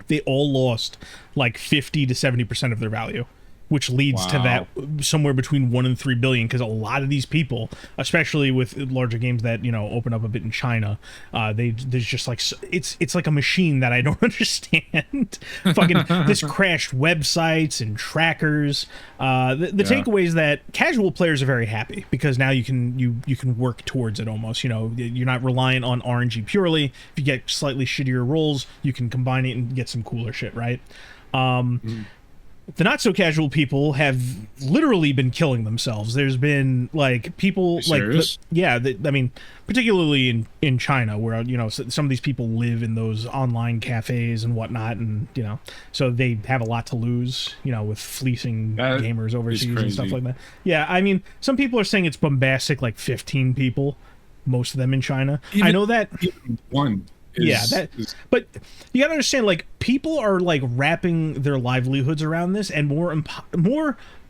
they all lost like 50 to 70% of their value, which leads to that somewhere between 1 and 3 billion, because a lot of these people, especially with larger games that, you know, open up a bit in China, there's just like, it's like a machine that I don't understand. Fucking this crashed websites and trackers. The takeaway is that casual players are very happy, because now you can work towards it almost. You know, you're not reliant on RNG purely. If you get slightly shittier rolls, you can combine it and get some cooler shit, right? The not so casual people have literally been killing themselves. There's been like people like I mean, particularly in China, where, you know, some of these people live in those online cafes and whatnot, and, you know, so they have a lot to lose, you know, with fleecing gamers overseas and stuff like that. Yeah, I mean, some people are saying it's bombastic, like 15 people, most of them in China. I know that one. But you gotta understand, like, people are like wrapping their livelihoods around this, and more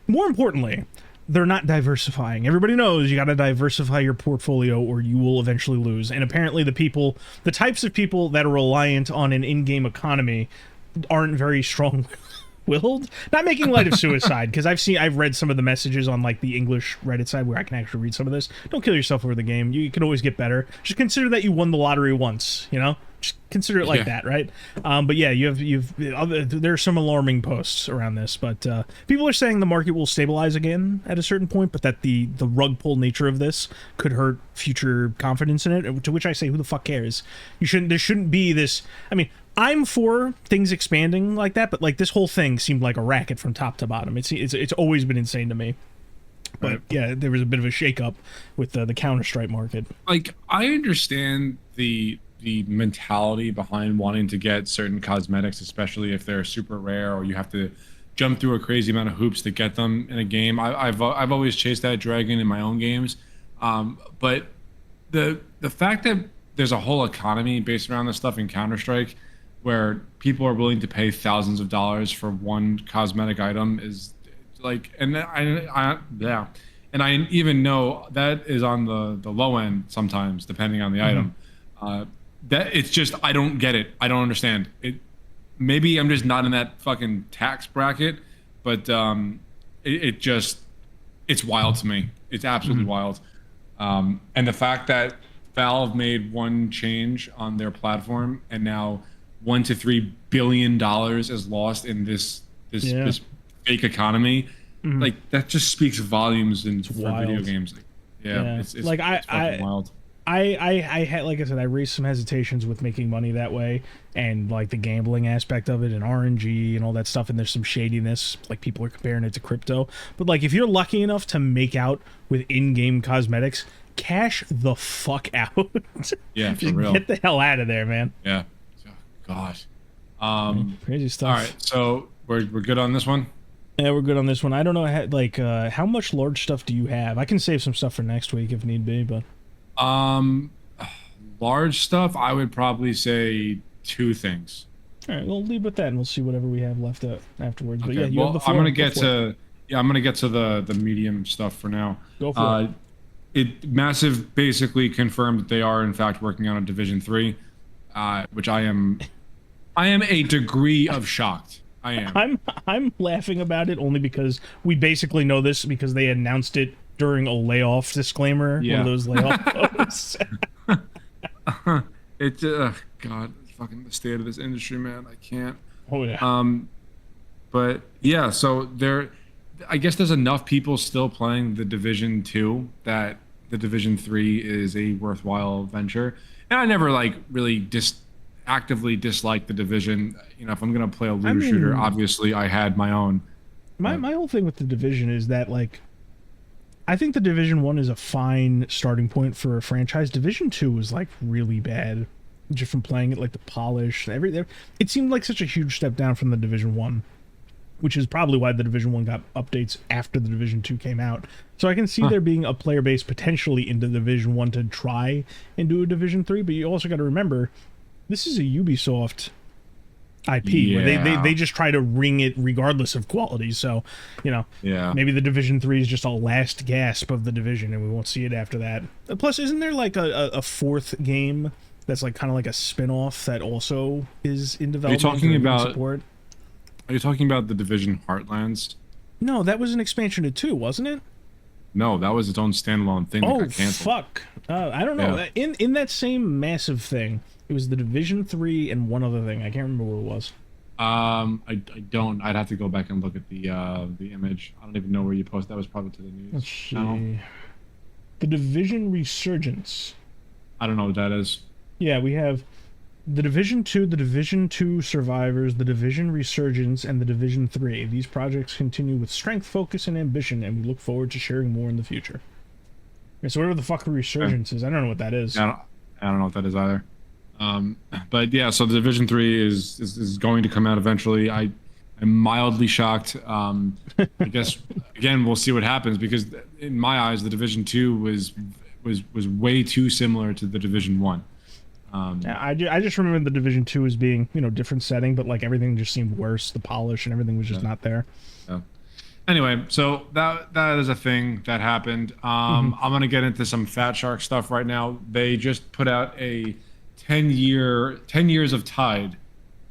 importantly, they're not diversifying. Everybody knows you gotta diversify your portfolio or you will eventually lose. And apparently the types of people that are reliant on an in-game economy aren't very strong willed. Not making light of suicide, because I've read some of the messages on like the English Reddit side where I can actually read some of this. Don't kill yourself over the game. You can always get better. Just consider that you won the lottery once, you know? Just consider it like that, right? But yeah, there are some alarming posts around this, but people are saying the market will stabilize again at a certain point, but that the rug pull nature of this could hurt future confidence in it, to which I say, who the fuck cares? There shouldn't be this. I mean, I'm for things expanding like that, but like this whole thing seemed like a racket from top to bottom. It's always been insane to me. But yeah, there was a bit of a shakeup with the Counter-Strike market. Like, I understand the mentality behind wanting to get certain cosmetics, especially if they're super rare or you have to jump through a crazy amount of hoops to get them in a game. I've always chased that dragon in my own games, but the fact that there's a whole economy based around this stuff in Counter-Strike, where people are willing to pay thousands of dollars for one cosmetic item, is like, and I even know that is on the low end sometimes, depending on the item. That it's just, I don't get it. I don't understand it. Maybe I'm just not in that fucking tax bracket, but it's wild to me. It's absolutely wild. And the fact that Valve made one change on their platform, and now $1 to $3 billion is lost in this fake economy, like, that just speaks volumes for video games. It's like fucking wild. I had, like I said, I raised some hesitations with making money that way, and like the gambling aspect of it and RNG and all that stuff, and there's some shadiness, like people are comparing it to crypto. But like, if you're lucky enough to make out with in-game cosmetics, cash the fuck out. Yeah, for just real. Get the hell out of there, man. Yeah. Gosh. Crazy stuff. All right, so we're good on this one? Yeah, we're good on this one. I don't know, how much large stuff do you have? I can save some stuff for next week if need be, but... large stuff, I would probably say 2 things. All right, we'll leave with that, and we'll see whatever we have left afterwards. Okay, but yeah, you have the floor. I'm gonna get to the medium stuff for now. Go for it. Massive basically confirmed that they are in fact working on a Division 3, which I am a degree of shocked. I am. I'm laughing about it only because we basically know this because they announced it during a layoff disclaimer. Yeah. One of those layoff posts. It's God, fucking the state of this industry, man. I can't. Oh yeah. But yeah, so I guess there's enough people still playing the Division 2 that the Division 3 is a worthwhile venture. And I never like really actively disliked the Division. You know, if I'm gonna play a looter shooter, obviously I had my own. My whole thing with the Division is that, like, I think the Division 1 is a fine starting point for a franchise. Division 2 was, like, really bad. Just from playing it, like, the polish, everything. It seemed like such a huge step down from the Division 1, which is probably why the Division 1 got updates after the Division 2 came out. So I can see there being a player base potentially into Division 1 to try and do a Division 3, but you also got to remember, this is a Ubisoft IP where they just try to ring it regardless of quality. So, you know, maybe the Division 3 is just a last gasp of the Division and we won't see it after that. Plus, isn't there like a fourth game that's like kind of like a spin-off that also is in development? Are you talking about the Division Heartlands? No, that was an expansion to 2, wasn't it? No, that was its own standalone thing that got canceled. Fuck. I don't know. In that same massive thing, it was the Division 3 and one other thing. I can't remember what it was. I don't. I'd have to go back and look at the image. I don't even know where you posted. That was probably to the news channel. The Division Resurgence. I don't know what that is. Yeah, we have the Division 2, the Division 2 Survivors, the Division Resurgence, and the Division 3. These projects continue with strength, focus, and ambition, and we look forward to sharing more in the future. Okay, so whatever the fuck a Resurgence is, I don't know what that is. I don't know what that is either. But yeah, so the Division 3 is going to come out eventually. I'm mildly shocked. I guess again we'll see what happens, because in my eyes the Division 2 was way too similar to the Division 1. I just remember the Division 2 as being, you know, different setting, but like everything just seemed worse. The polish and everything was just not there. Yeah. Anyway, so that is a thing that happened. I'm gonna get into some Fat Shark stuff right now. They just put out a 10 years of Tide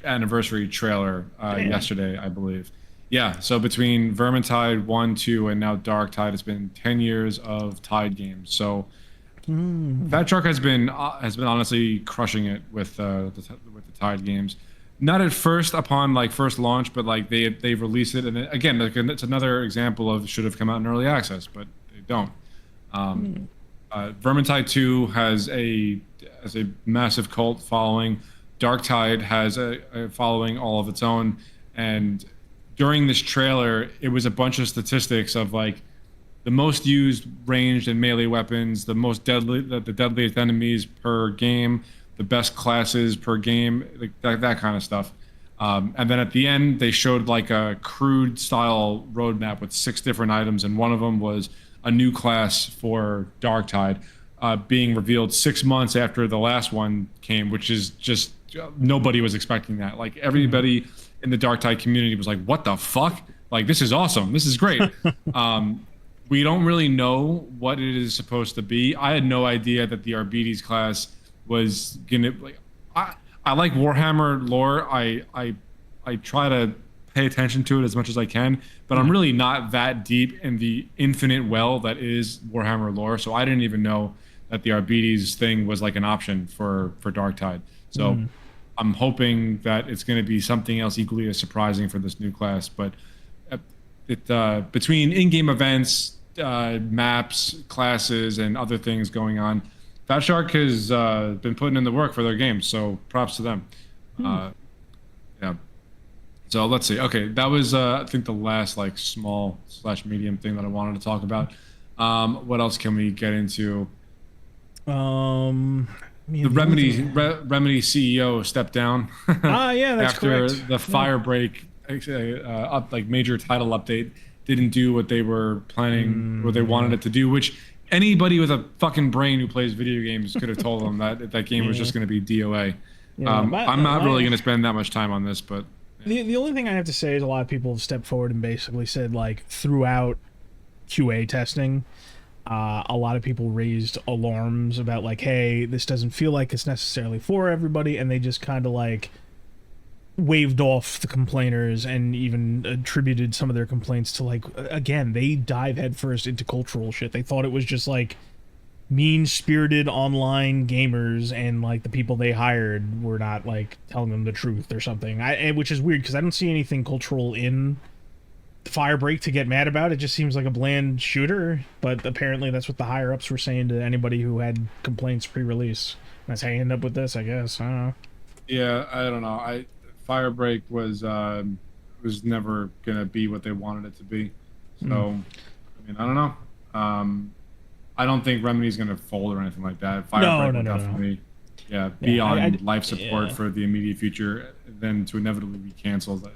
anniversary trailer yesterday, I believe. Yeah, so between Vermintide 1, 2, and now Dark Tide, it's been 10 years of Tide games. So Fat Shark has been honestly crushing it with the Tide games. Not at first upon like first launch, but like they've released it, and again, like, it's another example of should have come out in early access, but they don't. Vermintide 2 has a massive cult following. Dark Tide has a following all of its own, and during this trailer, it was a bunch of statistics of like the most used ranged and melee weapons, the deadliest enemies per game, the best classes per game, like that kind of stuff. And then at the end, they showed like a crude style roadmap with 6 different items, and one of them was a new class for Dark Tide, being revealed 6 months after the last one came, which is just nobody was expecting that. Like everybody in the Dark Tide community was like, "What the fuck? Like this is awesome. This is great." We don't really know what it is supposed to be. I had no idea that the Arbites class was gonna like. I like Warhammer lore. I try to pay attention to it as much as I can, but I'm really not that deep in the infinite well that is Warhammer lore. So I didn't even know that the Arbites thing was like an option for Dark Tide. So I'm hoping that it's going to be something else equally as surprising for this new class. But between in-game events, maps, classes, and other things going on, Fat Shark has been putting in the work for their games, so props to them. Yeah. So let's see. Okay, that was I think the last like small/medium thing that I wanted to talk about. What else can we get into? The Remedy CEO stepped down. Yeah, that's after correct. the Firebreak like major title update didn't do what they were planning, what they wanted it to do, which anybody with a fucking brain who plays video games could have told them that game was just going to be DOA. I'm not really going to spend that much time on this, but the only thing I have to say is a lot of people have stepped forward and basically said, like, throughout QA testing, a lot of people raised alarms about like, hey, this doesn't feel like it's necessarily for everybody, and they just kind of like waved off the complainers and even attributed some of their complaints to like, again, they dive headfirst into cultural shit. They thought it was just like mean-spirited online gamers, and like the people they hired were not like telling them the truth or something. Which is weird because I don't see anything cultural in Firebreak to get mad about. It just seems like a bland shooter, but apparently that's what the higher ups were saying to anybody who had complaints pre-release. That's how you end up with this, I guess. I don't know. Yeah, I don't know. Firebreak was never gonna be what they wanted it to be. So, I mean, I don't know. I don't think Remedy's gonna fold or anything like that. Firebreak will definitely, yeah, be on life support for the immediate future, then to inevitably be canceled.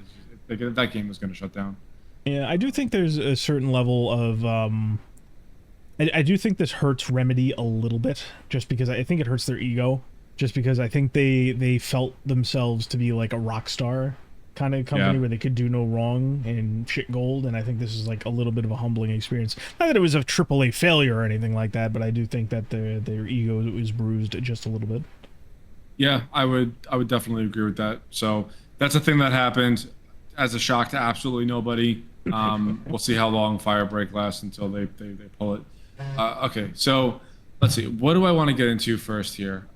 That game was gonna shut down. Yeah, I do think there's a certain level of I do think this hurts Remedy a little bit, just because I think it hurts their ego, just because I think they felt themselves to be like a rock star kind of company where they could do no wrong and shit gold, and I think this is like a little bit of a humbling experience. Not that it was a AAA failure or anything like that, but I do think that their ego was bruised just a little bit. Yeah, I would definitely agree with that. So that's a thing that happened as a shock to absolutely nobody. We'll see how long Firebreak lasts until they pull it. Okay, so let's see. What do I want to get into first here?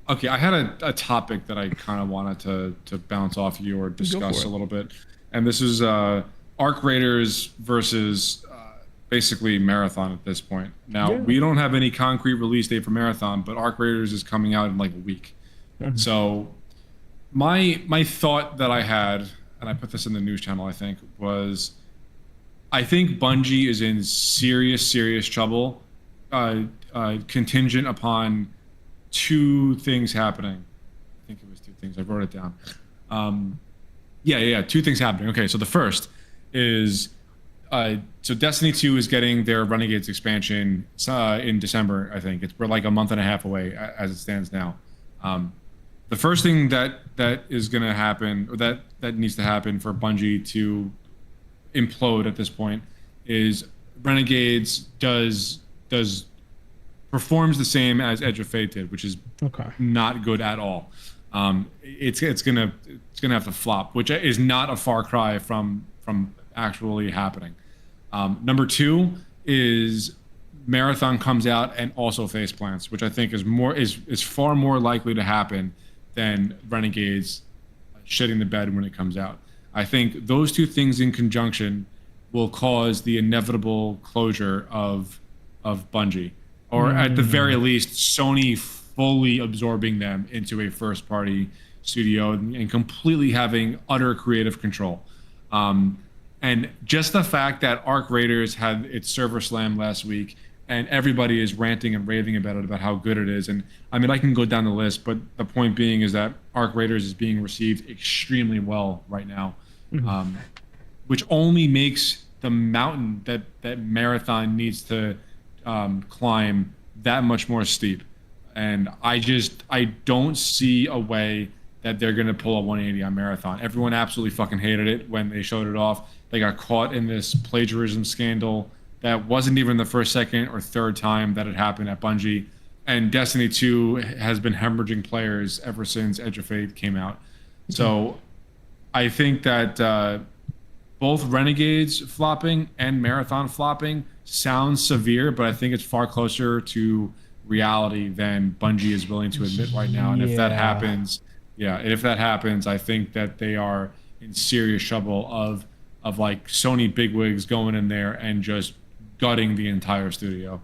Okay, I had a topic that I kind of wanted to bounce off you or discuss a little bit, and this is Arc Raiders versus basically Marathon at this point. Now, we don't have any concrete release date for Marathon, but Arc Raiders is coming out in like a week. So my thought that I had, and I put this in the news channel, I think, was I think Bungie is in serious trouble, contingent upon two things happening. I think it was two things. I wrote it down. Two things happening. Okay, so the first is so Destiny 2 is getting their Renegades expansion in December, I think. We're like a month and a half away as it stands now. The first thing that is going to happen, or that needs to happen for Bungie to implode at this point, is Renegades performs the same as Edge of Fate did, which is not good at all. It's gonna have to flop, which is not a far cry from actually happening. Number two is Marathon comes out and also face plants, which I think is far more likely to happen than Renegades shitting the bed when it comes out. I think those two things in conjunction will cause the inevitable closure of Bungie, or at the very least, Sony fully absorbing them into a first-party studio and completely having utter creative control. And just the fact that Arc Raiders had its server slam last week, and everybody is ranting and raving about it, about how good it is. And I mean, I can go down the list, but the point being is that Arc Raiders is being received extremely well right now, which only makes the mountain that Marathon needs to climb that much more steep. And I don't see a way that they're going to pull a 180 on Marathon. Everyone absolutely fucking hated it when they showed it off. They got caught in this plagiarism scandal that wasn't even the first, second, or third time that it happened at Bungie. And Destiny 2 has been hemorrhaging players ever since Edge of Fate came out. So I think that both Renegades flopping and Marathon flopping sounds severe, but I think it's far closer to reality than Bungie is willing to admit right now. And if that happens, I think that they are in serious trouble of like Sony bigwigs going in there and just gutting the entire studio.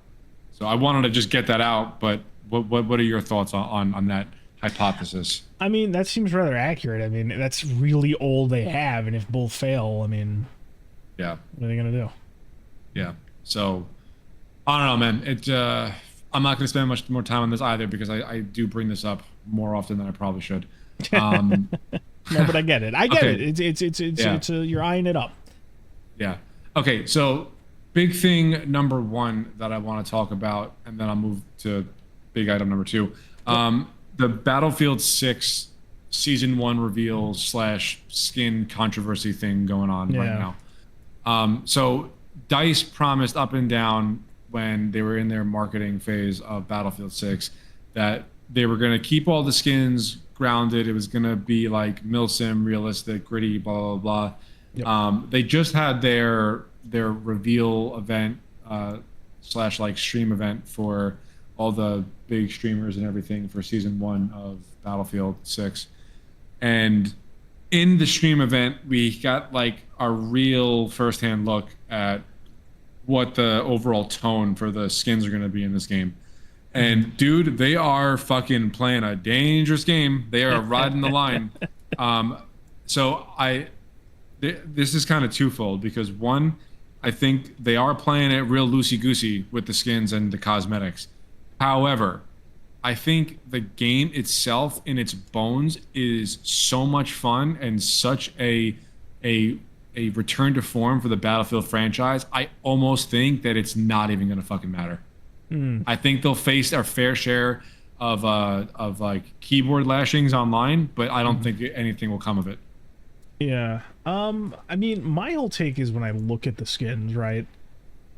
So I wanted to just get that out, but what are your thoughts on that hypothesis? I mean, that seems rather accurate. I mean, that's really all they have, and if both fail, I mean, what are they gonna do? Yeah. So I don't know, man. I'm not gonna spend much more time on this either, because I do bring this up more often than I probably should. No, but I get it. I get it. It's you're eyeing it up. Yeah. Okay. So big thing number one that I want to talk about, and then I'll move to big item number two. The Battlefield 6 Season 1 reveal / skin controversy thing going on right now. So DICE promised up and down when they were in their marketing phase of Battlefield 6 that they were going to keep all the skins grounded. It was going to be like milsim, realistic, gritty, blah, blah, blah. They just had their reveal event / like stream event for all the big streamers and everything for Season 1 of Battlefield 6. And in the stream event, we got like a real firsthand look at what the overall tone for the skins are going to be in this game. And dude, they are fucking playing a dangerous game. They are riding the line. So this is kind of twofold, because one, I think they are playing it real loosey-goosey with the skins and the cosmetics. However, I think the game itself in its bones is so much fun and such a return to form for the Battlefield franchise. I almost think that it's not even going to fucking matter. I think they'll face their fair share of like keyboard lashings online, but I don't think anything will come of it. Yeah. I mean, my whole take is when I look at the skins, right?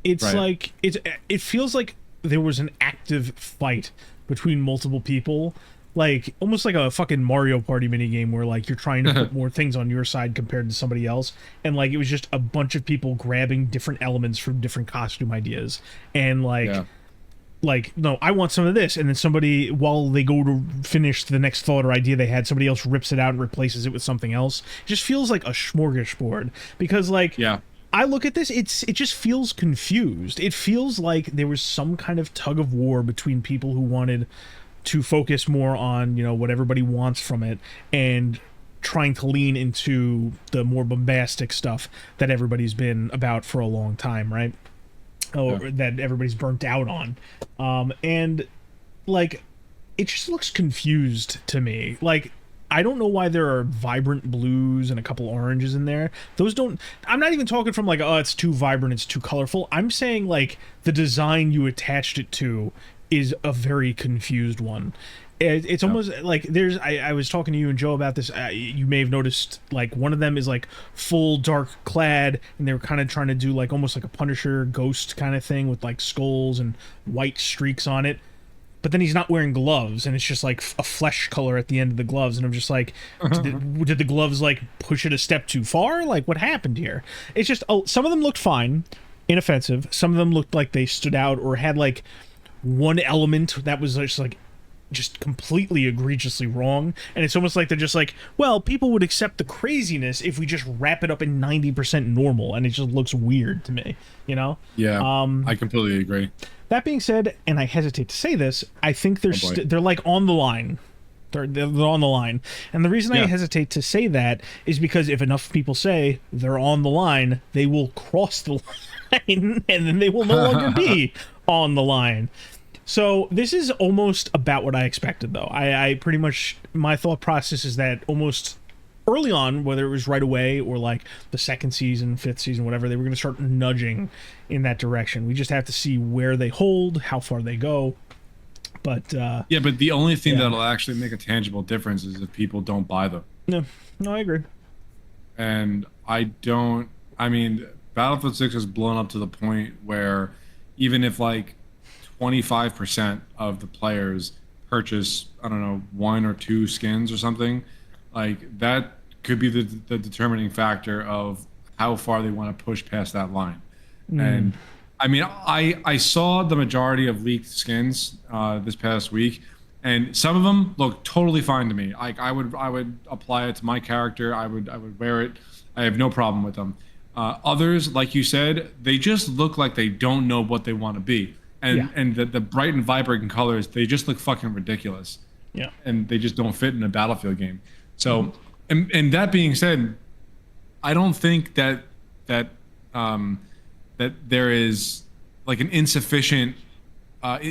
It's Right. like it feels like there was an active fight between multiple people, like almost like a fucking Mario Party minigame where like you're trying to put more things on your side compared to somebody else, and like it was just a bunch of people grabbing different elements from different costume ideas, and like, no, I want some of this, and then somebody, while they go to finish the next thought or idea they had, somebody else rips it out and replaces it with something else. It just feels like a smorgasbord, because like, Yeah. I look at this, it just feels confused. It feels like there was some kind of tug of war between people who wanted to focus more on, you know, what everybody wants from it, and trying to lean into the more bombastic stuff that everybody's been about for a long time, right? That everybody's burnt out on. And like, it just looks confused to me. Like, I don't know why there are vibrant blues and a couple oranges in there. Those don't, I'm not even talking from like, oh, it's too vibrant, it's too colorful. I'm saying like the design you attached it to is a very confused one. It's almost like there's, I was talking to you and Joe about this. You may have noticed like one of them is like full dark clad, and they were kind of trying to do like almost like a Punisher ghost kind of thing with like skulls and white streaks on it. But then he's not wearing gloves, and it's just like a flesh color at the end of the gloves. And I'm just like, did the gloves like push it a step too far? Like, what happened here? It's just, some of them looked fine, inoffensive. Some of them looked like they stood out or had like one element that was just like just completely egregiously wrong, and it's almost like they're just like, well, people would accept the craziness if we just wrap it up in 90% normal, and it just looks weird to me, you know? Yeah. I completely agree. That being said, and I hesitate to say this, I think they're they're like on the line. They're on the line, and the reason I hesitate to say that is because if enough people say they're on the line, they will cross the line, and then they will no longer be on the line. So this is almost about what I expected, though. I pretty much, my thought process is that almost early on, whether it was right away or like the second season, fifth season, whatever, they were going to start nudging in that direction. We just have to see where they hold, how far they go. But yeah, but the only thing that'll actually make a tangible difference is if people don't buy them. No, I agree. And I mean, Battlefield 6 has blown up to the point where even if like 25% of the players purchase, I don't know, 1 or 2 skins or something, like that could be the determining factor of how far they want to push past that line. And I mean, I saw the majority of leaked skins this past week, and some of them look totally fine to me. Like I would apply it to my character. I would wear it. I have no problem with them. Others, like you said, they just look like they don't know what they want to be. And the bright and vibrant colors, they just look fucking ridiculous. Yeah. And they just don't fit in a Battlefield game. So, and that being said, I don't think that there is like an insufficient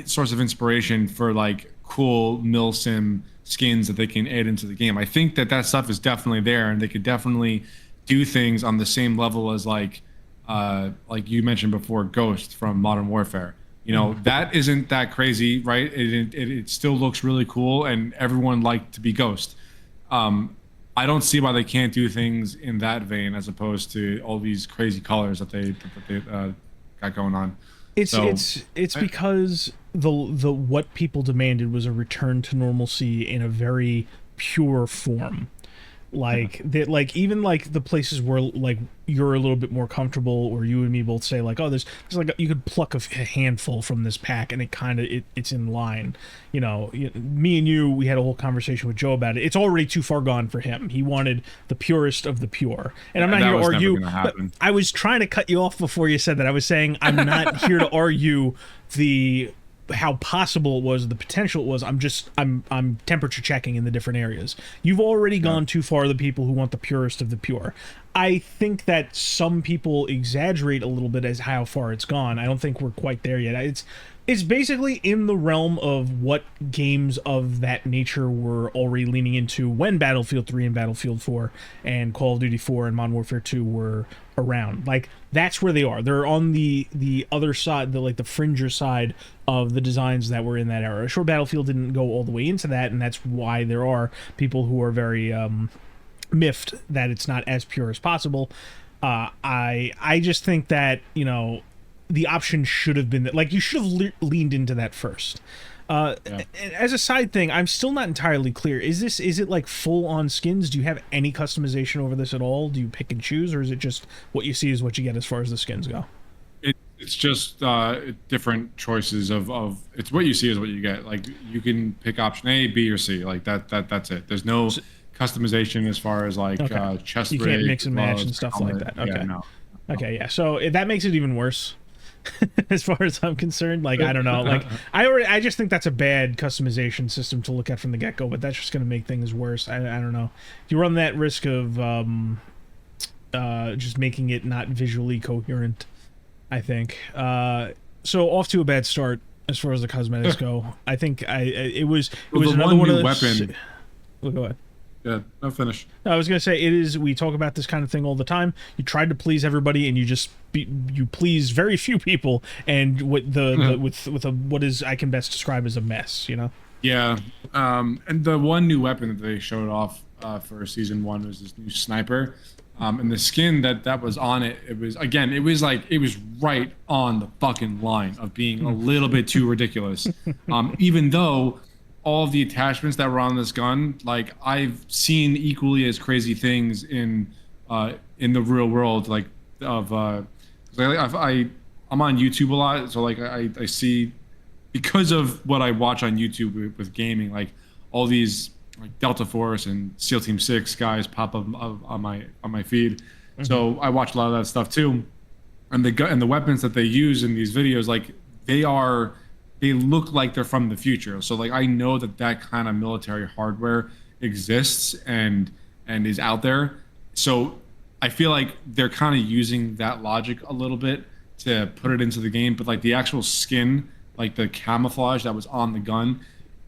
source of inspiration for like cool milsim skins that they can add into the game. I think that stuff is definitely there, and they could definitely do things on the same level as like you mentioned before, Ghost from Modern Warfare. You know, that isn't that crazy, right? It still looks really cool, and everyone liked to be Ghost. I don't see why they can't do things in that vein as opposed to all these crazy colors that they got going on. It's because the what people demanded was a return to normalcy in a very pure form. Like that, like even like the places where like you're a little bit more comfortable, or you and me both say like, oh, there's like you could pluck a handful from this pack, and it kind of it's in line. Me and you, we had a whole conversation with Joe about it. It's already too far gone for him. He wanted the purest of the pure, and I'm not here to argue. But I was trying to cut you off before you said that. I was saying I'm not here to argue how possible it was, the potential it was. I'm temperature checking in the different areas. You've already gone too far, the people who want the purest of the pure. I think that some people exaggerate a little bit as how far it's gone. I don't think we're quite there yet. It's basically in the realm of what games of that nature were already leaning into when Battlefield 3 and Battlefield 4 and Call of Duty 4 and Modern Warfare 2 were around. Like, that's where they are. They're on the other side, the fringer side of the designs that were in that era. Sure, Battlefield didn't go all the way into that, and that's why there are people who are very miffed that it's not as pure as possible. I just think that, the option should have been that, like, you should have leaned into that first. As a side thing, I'm still not entirely clear. Is it like full on skins? Do you have any customization over this at all? Do you pick and choose, or is it just what you see is what you get as far as the skins go? It's just different choices of it's what you see is what you get. Like, you can pick option A, B, or C. Like that's it. There's no customization as far as like chest rig. You can't mix and match and stuff like that. Okay. Yeah, no. Okay, yeah. So that makes it even worse. As far as I'm concerned, like, I don't know, like I just think that's a bad customization system to look at from the get-go, but that's just going to make things worse. I don't know. You run that risk of just making it not visually coherent, I think. So off to a bad start as far as the cosmetics go. I think it was another one of weapon. Well, go ahead. Yeah, no, finish. No, I was gonna say, we talk about this kind of thing all the time. You tried to please everybody, and you please very few people, and with what is I can best describe as a mess, Yeah, and the one new weapon that they showed off for season 1 was this new sniper, and the skin that was on it. It was right on the fucking line of being a little bit too ridiculous, even though all of the attachments that were on this gun, like, I've seen equally as crazy things in the real world, like I'm on YouTube a lot, so like I see, because of what I watch on YouTube with gaming, like all these like Delta Force and SEAL Team 6 guys pop up on my feed. Mm-hmm. So I watch a lot of that stuff too, and the weapons that they use in these videos, like they look like they're from the future. So like I know that kind of military hardware exists and is out there. So I feel like they're kind of using that logic a little bit to put it into the game. But like the actual skin, like the camouflage that was on the gun,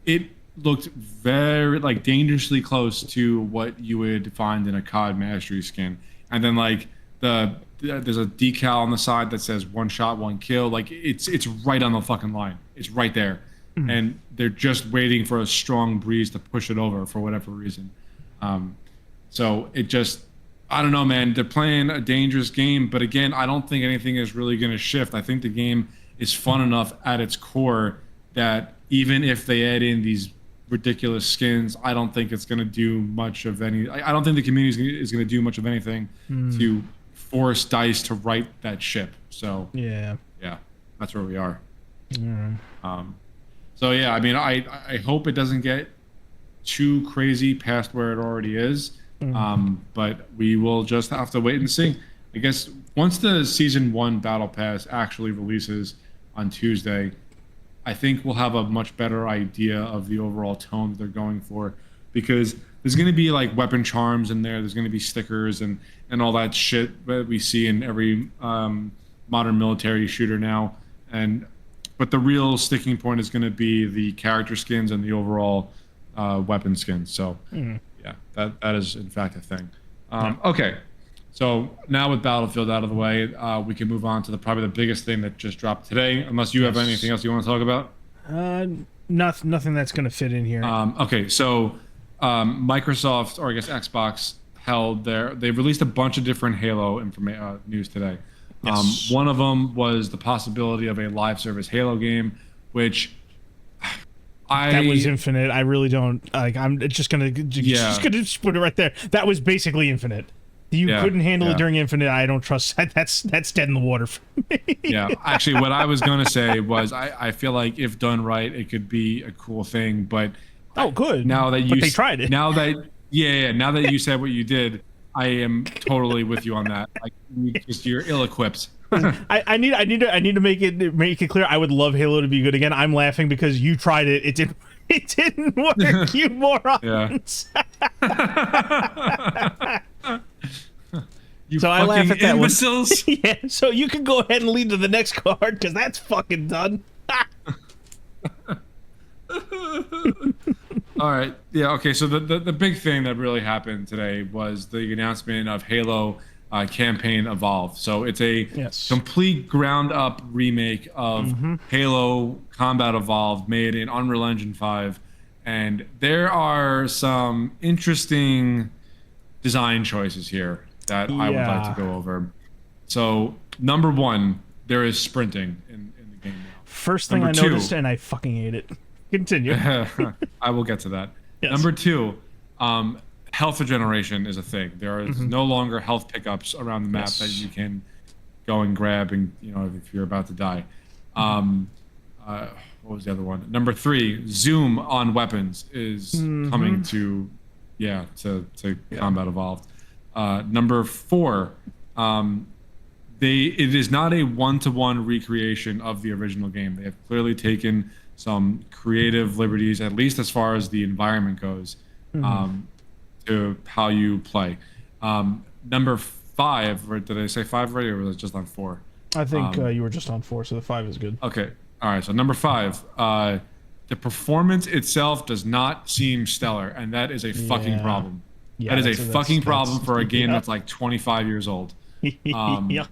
it looked very like dangerously close to what you would find in a COD Mastery skin. And then like there's a decal on the side that says 1 shot, 1 kill. Like it's right on the fucking line. It's right there. Mm-hmm. And they're just waiting for a strong breeze to push it over for whatever reason. So it just, I don't know, man. They're playing a dangerous game, but again, I don't think anything is really going to shift. I think the game is fun enough at its core that even if they add in these ridiculous skins, I don't think it's going to do much of any. I don't think the community is going to do much of anything to force DICE to right that ship. So yeah, that's where we are. So yeah, I mean, I hope it doesn't get too crazy past where it already is. But we will just have to wait and see. I guess once the season 1 battle pass actually releases on Tuesday, I think we'll have a much better idea of the overall tone that they're going for, because there's going to be like weapon charms in there. There's going to be stickers and all that shit that we see in every modern military shooter now. But the real sticking point is going to be the character skins and the overall weapon skins. So yeah, that is in fact a thing. Okay, so now with Battlefield out of the way, we can move on to probably the biggest thing that just dropped today. Unless you have anything else you want to talk about. Nothing that's going to fit in here. Okay, so Microsoft, or I guess Xbox, they released a bunch of different Halo news today. Yes. One of them was the possibility of a live service Halo game, which That was infinite. I really don't like. I'm just gonna just put it right there. That was basically infinite. You couldn't handle it during infinite. I don't trust that. That's dead in the water for me. Yeah, actually, what I was gonna say was I feel like if done right, it could be a cool thing. But good. Now that they tried it. Now that now that you said what you did, I am totally with you on that. Like, you're ill-equipped. I need to make it clear. I would love Halo to be good again. I'm laughing because you tried it. It didn't work. You morons. You so I laugh at that imbeciles. One. Yeah. So you can go ahead and lead to the next card because that's fucking done. All right. Yeah. Okay. So the big thing that really happened today was the announcement of Halo campaign Evolved. So it's a complete ground up remake of Halo Combat Evolved, made in Unreal Engine 5, and there are some interesting design choices here that I would like to go over. So number one, there is sprinting in the game now. First thing I noticed, and I fucking hate it. Continue. I will get to that. Yes. Number two, health regeneration is a thing. There is no longer health pickups around the map that you can go and grab, and if you're about to die. What was the other one? Number three, zoom on weapons is coming to Combat Evolved. Number four, it is not a one-to-one recreation of the original game. They have clearly taken some creative liberties, at least as far as the environment goes, to how you play. Number five, or did I say five already, or was it just on four? I think you were just on 4, so the 5 is good. Okay. All right. So number 5, the performance itself does not seem stellar, and that is a fucking problem. Yeah, that is a fucking problem for a game that's like 25 years old. And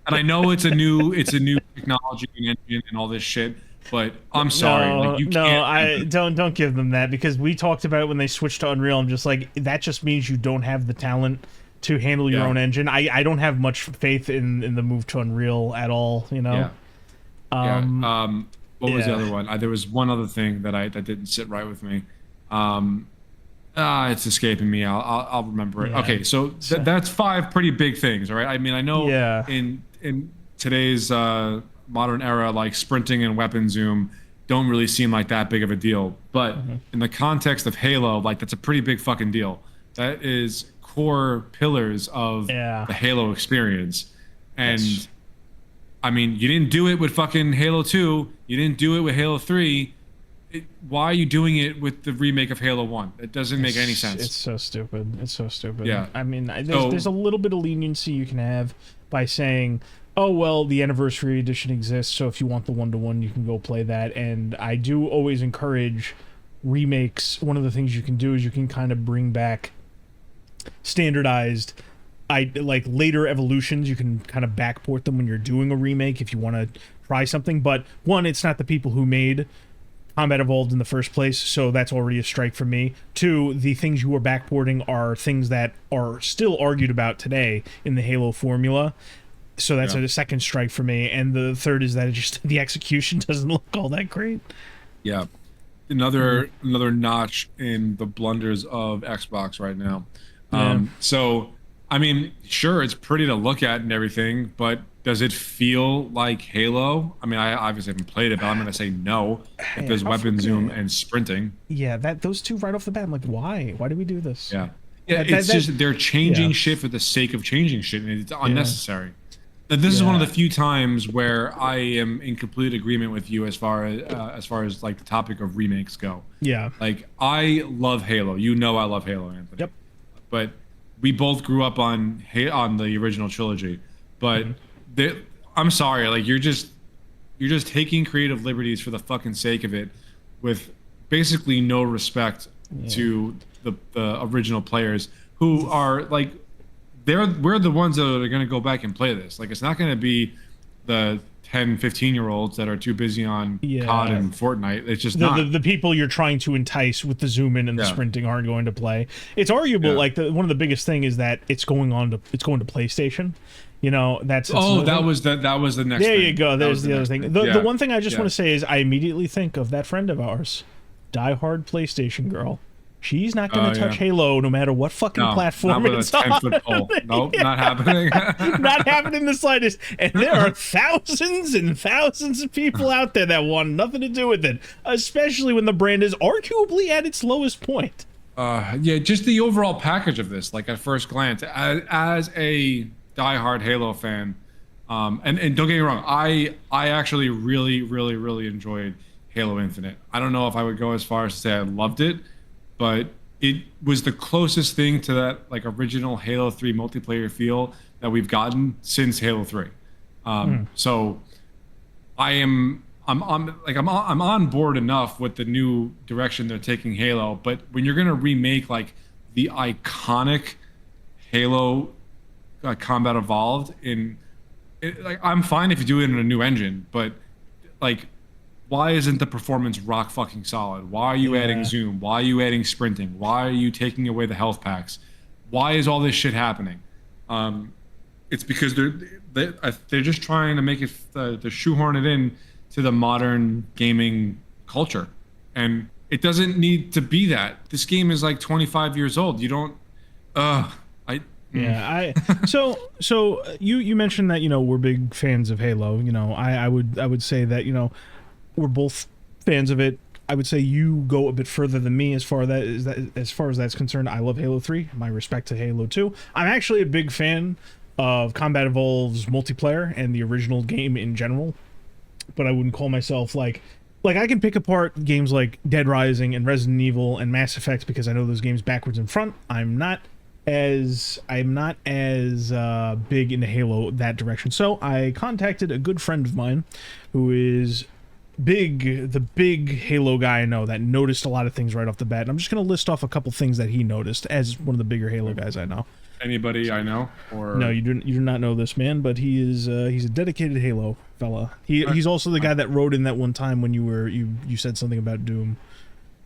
I know it's a new technology and engine and all this shit, but I'm sorry. Don't give them that, because we talked about it when they switched to Unreal. I'm just like, that just means you don't have the talent to handle your own engine. I don't have much faith in the move to Unreal at all, What was the other one? There was one other thing that didn't sit right with me. It's escaping me. I'll remember it. Okay, so that's 5 pretty big things, all right? I mean, I know in today's modern era, like sprinting and weapon zoom don't really seem like that big of a deal, but in the context of Halo, like, that's a pretty big fucking deal. That is core pillars of the Halo experience. And I mean, you didn't do it with fucking Halo 2, you didn't do it with Halo 3. Why are you doing it with the remake of Halo 1? It doesn't make any sense. It's so stupid. It's so stupid. Yeah. I mean, there's a little bit of leniency you can have by saying, oh, well, the Anniversary Edition exists, so if you want the one-to-one, you can go play that. And I do always encourage remakes. One of the things you can do is you can kind of bring back standardized, like later evolutions. You can kind of backport them when you're doing a remake if you want to try something. But one, it's not the people who made Combat Evolved in the first place, so that's already a strike for me. 2, the things you are backporting are things that are still argued about today in the Halo formula, so that's a second strike for me. And the third is that it just the execution doesn't look all that great. Yeah, another notch in the blunders of Xbox right now. So I mean, sure, it's pretty to look at and everything, but does it feel like Halo? I mean, I obviously haven't played it, but I'm going to say no if there's weapon zoom and sprinting. Yeah, those two right off the bat, I'm like, why? Why do we do this? Yeah. It's just they're changing shit for the sake of changing shit, and it's unnecessary. This is one of the few times where I am in complete agreement with you as far as like the topic of remakes go. Yeah. Like, I love Halo. You know I love Halo, Anthony. Yep. But we both grew up on the original trilogy. But I'm sorry, like, you're just taking creative liberties for the fucking sake of it, with basically no respect to the original players, who are like, we're the ones that are going to go back and play this. Like, it's not going to be the 10, 15-year-olds that are too busy on COD and Fortnite. It's just not. The people you're trying to entice with the zoom in and the sprinting aren't going to play. It's arguable. Like, one of the biggest thing is that it's going to PlayStation. You know, that was the next thing. There you go. There's the other thing. The one thing I just want to say is I immediately think of that friend of ours, diehard PlayStation girl. She's not going to touch yeah. Halo no matter what fucking platform not with it's a on. 10-foot pole. Nope, not happening. Not happening the slightest. And there are thousands and thousands of people out there that want nothing to do with it, especially when the brand is arguably at its lowest point. Yeah, just the overall package of this, like at first glance, as a diehard Halo fan, and don't get me wrong, I actually really enjoyed Halo Infinite. I don't know if I would go as far as to say I loved it, but it was the closest thing to that like original Halo 3 multiplayer feel that we've gotten since Halo 3. So I'm on board enough with the new direction they're taking Halo, but when you're gonna remake like the iconic Halo Combat Evolved like I'm fine if you do it in a new engine, but like why isn't the performance rock fucking solid? Why are you adding zoom? Why are you adding sprinting? Why are you taking away the health packs? Why is all this shit happening? It's because they're just trying to make it to shoehorn it in to the modern gaming culture, and it doesn't need to be that. This game is like 25 years old. You don't. So you mentioned that we're big fans of Halo. I would say that we're both fans of it. I would say you go a bit further than me as far as that's concerned. I love Halo 3. My respect to Halo 2. I'm actually a big fan of Combat Evolved's multiplayer and the original game in general, but I wouldn't call myself like I can pick apart games like Dead Rising and Resident Evil and Mass Effect because I know those games backwards and front. I'm not as big into Halo that direction. So I contacted a good friend of mine who is the big Halo guy I know that noticed a lot of things right off the bat. And I'm just going to list off a couple things that he noticed as one of the bigger Halo guys I know. Anybody I know? Or no, you do not know this man, but he's a dedicated Halo fella. He's also the guy that wrote in that one time when you said something about Doom.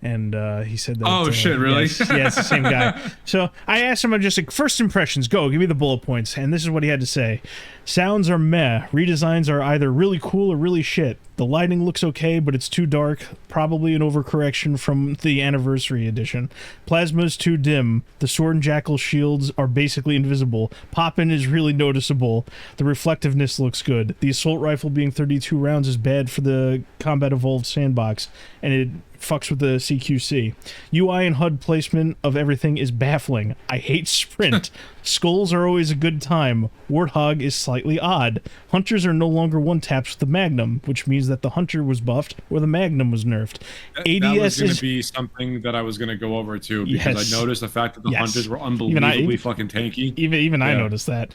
And he said that. Oh shit! Really? Yes, it's the same guy. So I asked him just like, first impressions. Go, give me the bullet points. And this is what he had to say: sounds are meh. Redesigns are either really cool or really shit. The lighting looks okay, but it's too dark. Probably an overcorrection from the Anniversary Edition. Plasma's too dim. The Sword and Jackal shields are basically invisible. Pop-in is really noticeable. The reflectiveness looks good. The assault rifle being 32 rounds is bad for the Combat Evolved sandbox, and it fucks with the CQC. UI and HUD placement of everything is baffling. I hate sprint. Skulls are always a good time. Warthog is slightly odd. Hunters are no longer one-taps with the Magnum, which means that the Hunter was buffed or the Magnum was nerfed. That was going to be something that I was going to go over too, because I noticed the fact that the Hunters were unbelievably fucking tanky. Even I noticed that.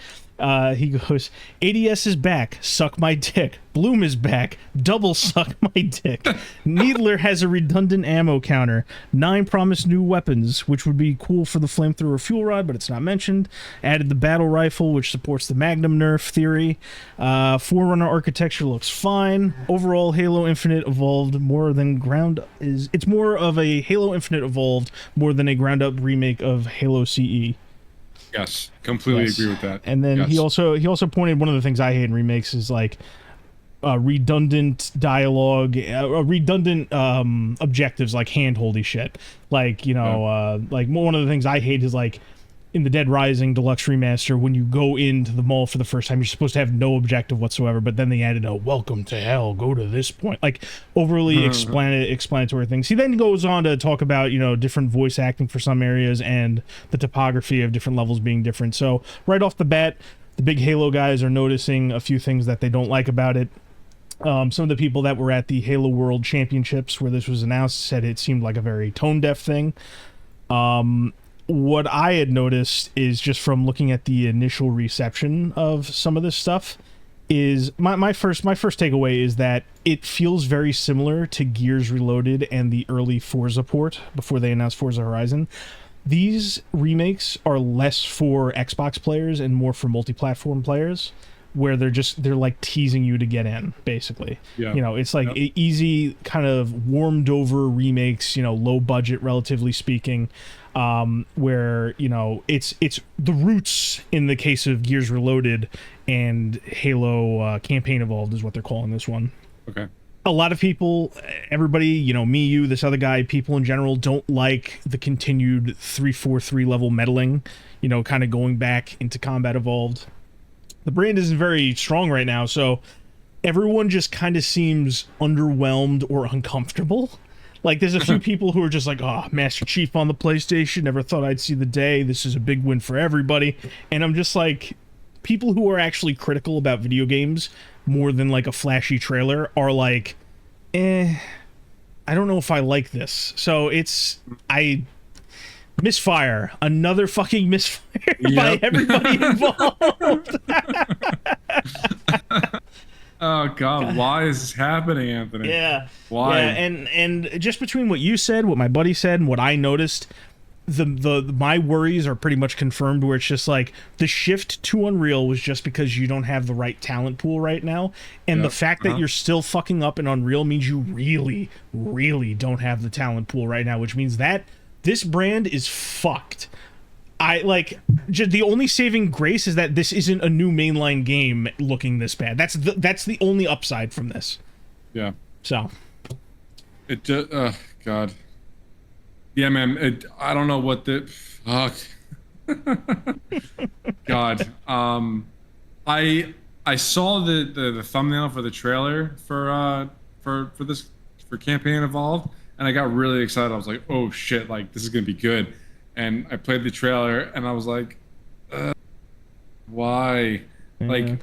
He goes, ADS is back. Suck my dick. Bloom is back. Double suck my dick. Needler has a redundant ammo counter. 9 promised new weapons, which would be cool for the flamethrower fuel rod, but it's not mentioned. Added the battle rifle, which supports the Magnum nerf theory. Forerunner architecture looks fine. Overall, Halo Infinite evolved more than it's more of a Halo Infinite evolved more than a ground up remake of Halo CE. Yes, completely agree with that. And then he also pointed, one of the things I hate in remakes is like redundant dialogue, redundant objectives, like handholdy shit. Like like one of the things I hate is like in the Dead Rising Deluxe Remaster, when you go into the mall for the first time, you're supposed to have no objective whatsoever, but then they added a welcome to hell, go to this point, like overly explanatory things. He then goes on to talk about different voice acting for some areas and the topography of different levels being different. So right off the bat, the big Halo guys are noticing a few things that they don't like about it. Some of the people that were at the Halo World Championships where this was announced said it seemed like a very tone-deaf thing. What I had noticed is, just from looking at the initial reception of some of this stuff, is my first takeaway is that it feels very similar to Gears Reloaded and the early Forza port before they announced Forza Horizon. These remakes are less for Xbox players and more for multi-platform players, where they're like teasing you to get in, basically. Yeah. It's like easy kind of warmed over remakes, low budget relatively speaking, where it's the roots in the case of Gears Reloaded and Halo Campaign Evolved is what they're calling this one. Okay. a lot of people, everybody, you know, me, you, this other guy, people in general don't like the continued 3-4-3 level meddling, you know, kind of going back into Combat Evolved. The brand isn't very strong right now, so everyone just kind of seems underwhelmed or uncomfortable. Like, there's a few people who are just like, oh, Master Chief on the PlayStation, never thought I'd see the day. This is a big win for everybody. And I'm just like, people who are actually critical about video games more than like a flashy trailer are like, I don't know if I like this. So misfire, another fucking misfire by everybody involved. Oh God, why is this happening, Anthony? Yeah. Why? Yeah, and just between what you said, what my buddy said, and what I noticed, my worries are pretty much confirmed, where it's just like the shift to Unreal was just because you don't have the right talent pool right now, and the fact that you're still fucking up in Unreal means you really, really don't have the talent pool right now, which means that this brand is fucked. Just the only saving grace is that this isn't a new mainline game looking this bad. That's the only upside from this. Yeah. So. It just, God. Yeah, man. I don't know what the fuck. God. I saw the thumbnail for the trailer for Campaign Evolved, and I got really excited. I was like, oh shit, like this is gonna be good. And I played the trailer, and I was like, why? Like,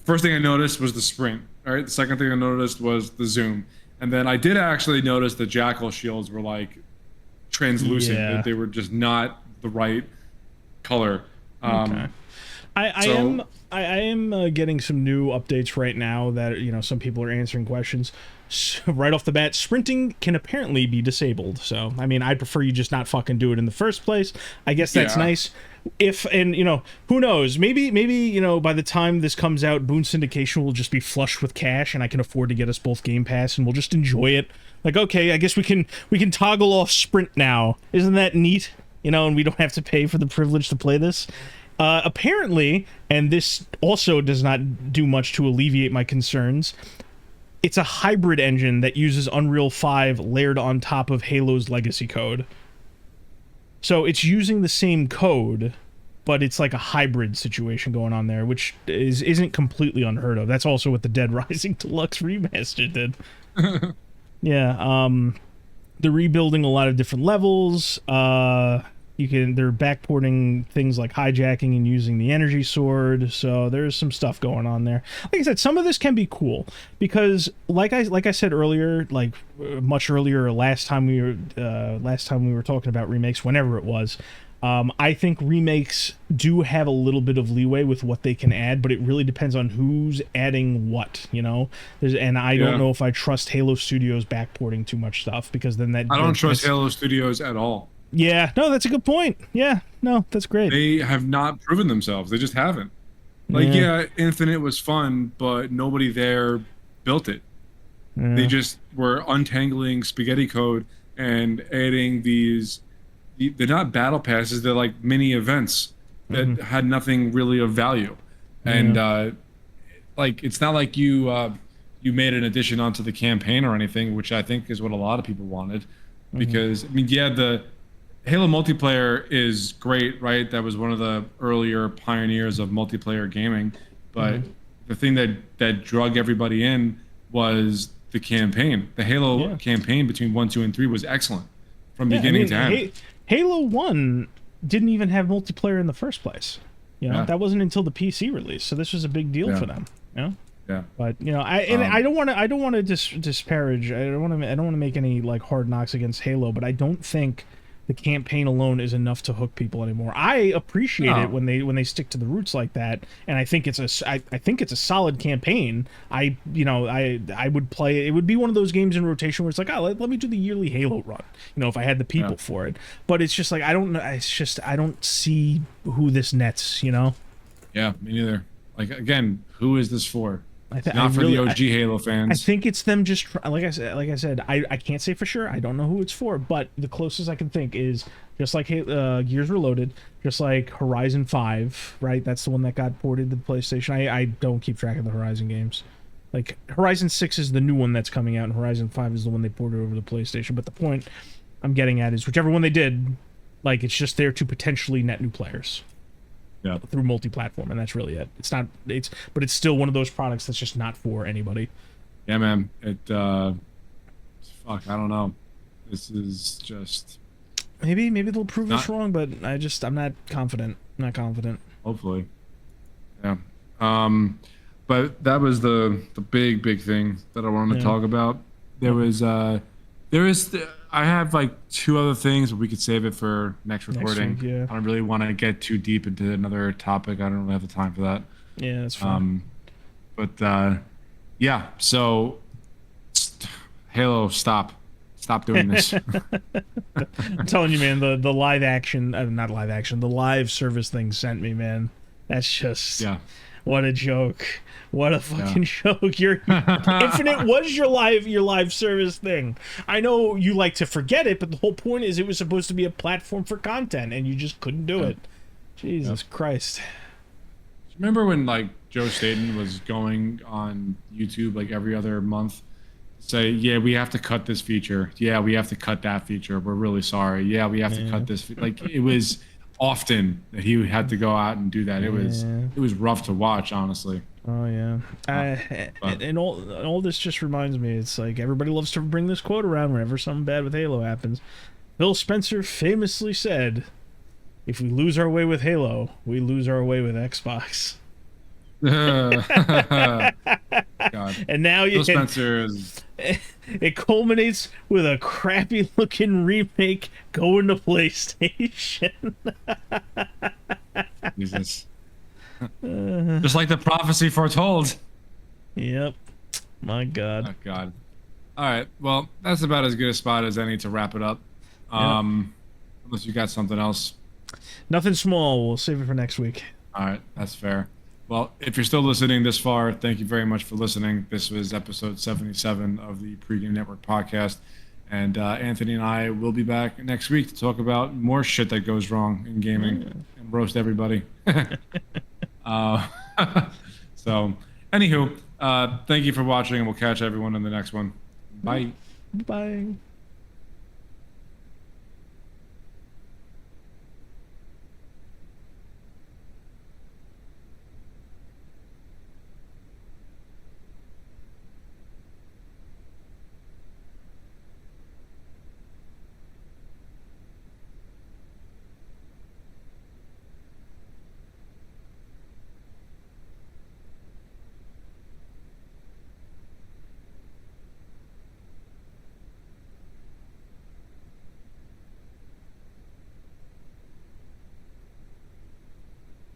first thing I noticed was the sprint. All right. The second thing I noticed was the zoom. And then I did actually notice the jackal shields were like translucent. Yeah. They were just not the right color. Okay. I am getting some new updates right now that, you know, some people are answering questions. So right off the bat, sprinting can apparently be disabled. So, I mean, I'd prefer you just not fucking do it in the first place. I guess that's nice. And, you know, who knows? Maybe, you know, by the time this comes out, BOON Syndication will just be flush with cash, and I can afford to get us both Game Pass, and we'll just enjoy it. Like, okay, I guess we can toggle off sprint now. Isn't that neat? You know, and we don't have to pay for the privilege to play this. Apparently, and this also does not do much to alleviate my concerns, it's a hybrid engine that uses Unreal 5 layered on top of Halo's legacy code. So it's using the same code, but it's like a hybrid situation going on there, which isn't completely unheard of. That's also what the Dead Rising Deluxe Remaster did. Yeah, they're rebuilding a lot of different levels. They're backporting things like hijacking and using the energy sword, so there's some stuff going on there. Like I said, some of this can be cool because, like I said earlier, like much earlier, last time we were talking about remakes, whenever it was, I think remakes do have a little bit of leeway with what they can add, but it really depends on who's adding what, you know. I don't know if I trust Halo Studios backporting too much stuff, because then I don't trust Halo Studios at all. Yeah, no, that's a good point. Yeah, no, that's great. They have not proven themselves. They just haven't. Like, Infinite was fun, but nobody there built it. Yeah. They just were untangling spaghetti code and adding these. They're not battle passes. They're like mini events that had nothing really of value. And like, it's not like you made an addition onto the campaign or anything, which I think is what a lot of people wanted. Because I mean, the Halo multiplayer is great, right? That was one of the earlier pioneers of multiplayer gaming. But the thing that drug everybody in was the campaign. The Halo campaign between 1, 2, and 3 was excellent from beginning to end. Halo 1 didn't even have multiplayer in the first place. You know, that wasn't until the PC release. So this was a big deal for them. You know? Yeah. But you know, I don't want to disparage. I don't want to make any like hard knocks against Halo, but I don't think the campaign alone is enough to hook people anymore. I appreciate it when they stick to the roots like that, and I think it's a solid campaign. I would play it. It would be one of those games in rotation where it's like, oh, let me do the yearly Halo run, you know, if I had the people for it. But it's just like, I don't see who this nets, you know. Yeah, me neither. Like, again, who is this for? Not for the OG Halo fans. I think it's them just, like I said, I can't say for sure. I don't know who it's for, but the closest I can think is just like Gears Reloaded, just like Horizon 5, right? That's the one that got ported to the PlayStation. I don't keep track of the Horizon games. Like Horizon 6 is the new one that's coming out, and Horizon 5 is the one they ported over to PlayStation. But the point I'm getting at is whichever one they did, like it's just there to potentially net new players. Yeah. Through multi-platform, and that's really it. But it's still one of those products that's just not for anybody. Yeah, man. Fuck, I don't know. This is just... Maybe they'll prove us wrong, but I'm not confident. I'm not confident. Hopefully. Yeah. But that was the big thing that I wanted to talk about. I have like 2 other things, but we could save it for next recording. Next week, I don't really want to get too deep into another topic. I don't really have the time for that. Yeah, that's fine. Yeah, so Halo, stop doing this. I'm telling you, man, the live action, not live action, the live service thing sent me, man. That's just, what a joke. What a fucking joke. Infinite was your live service thing. I know you like to forget it, but the whole point is it was supposed to be a platform for content, and you just couldn't do it. Jesus Christ. Remember when like Joe Staten was going on YouTube like every other month to say, yeah, we have to cut this feature. Yeah, we have to cut that feature. We're really sorry. Yeah, we have to cut this. Like it was often that he had to go out and do that. It was rough to watch, honestly. Oh yeah. And all this just reminds me, it's like everybody loves to bring this quote around whenever something bad with Halo happens. Phil Spencer famously said, "If we lose our way with Halo, we lose our way with Xbox." God. And now Phil Spencer is... It culminates with a crappy looking remake going to PlayStation. Jesus. Just like the prophecy foretold. Yep. My God. Oh, God. All right. Well, that's about as good a spot as any to wrap it up. Unless you got something else. Nothing small. We'll save it for next week. All right. That's fair. Well, if you're still listening this far, thank you very much for listening. This was episode 77 of the Pregame Network podcast. And Anthony and I will be back next week to talk about more shit that goes wrong in gaming and roast everybody. So, anywho, thank you for watching, and we'll catch everyone in the next one. Bye. Bye.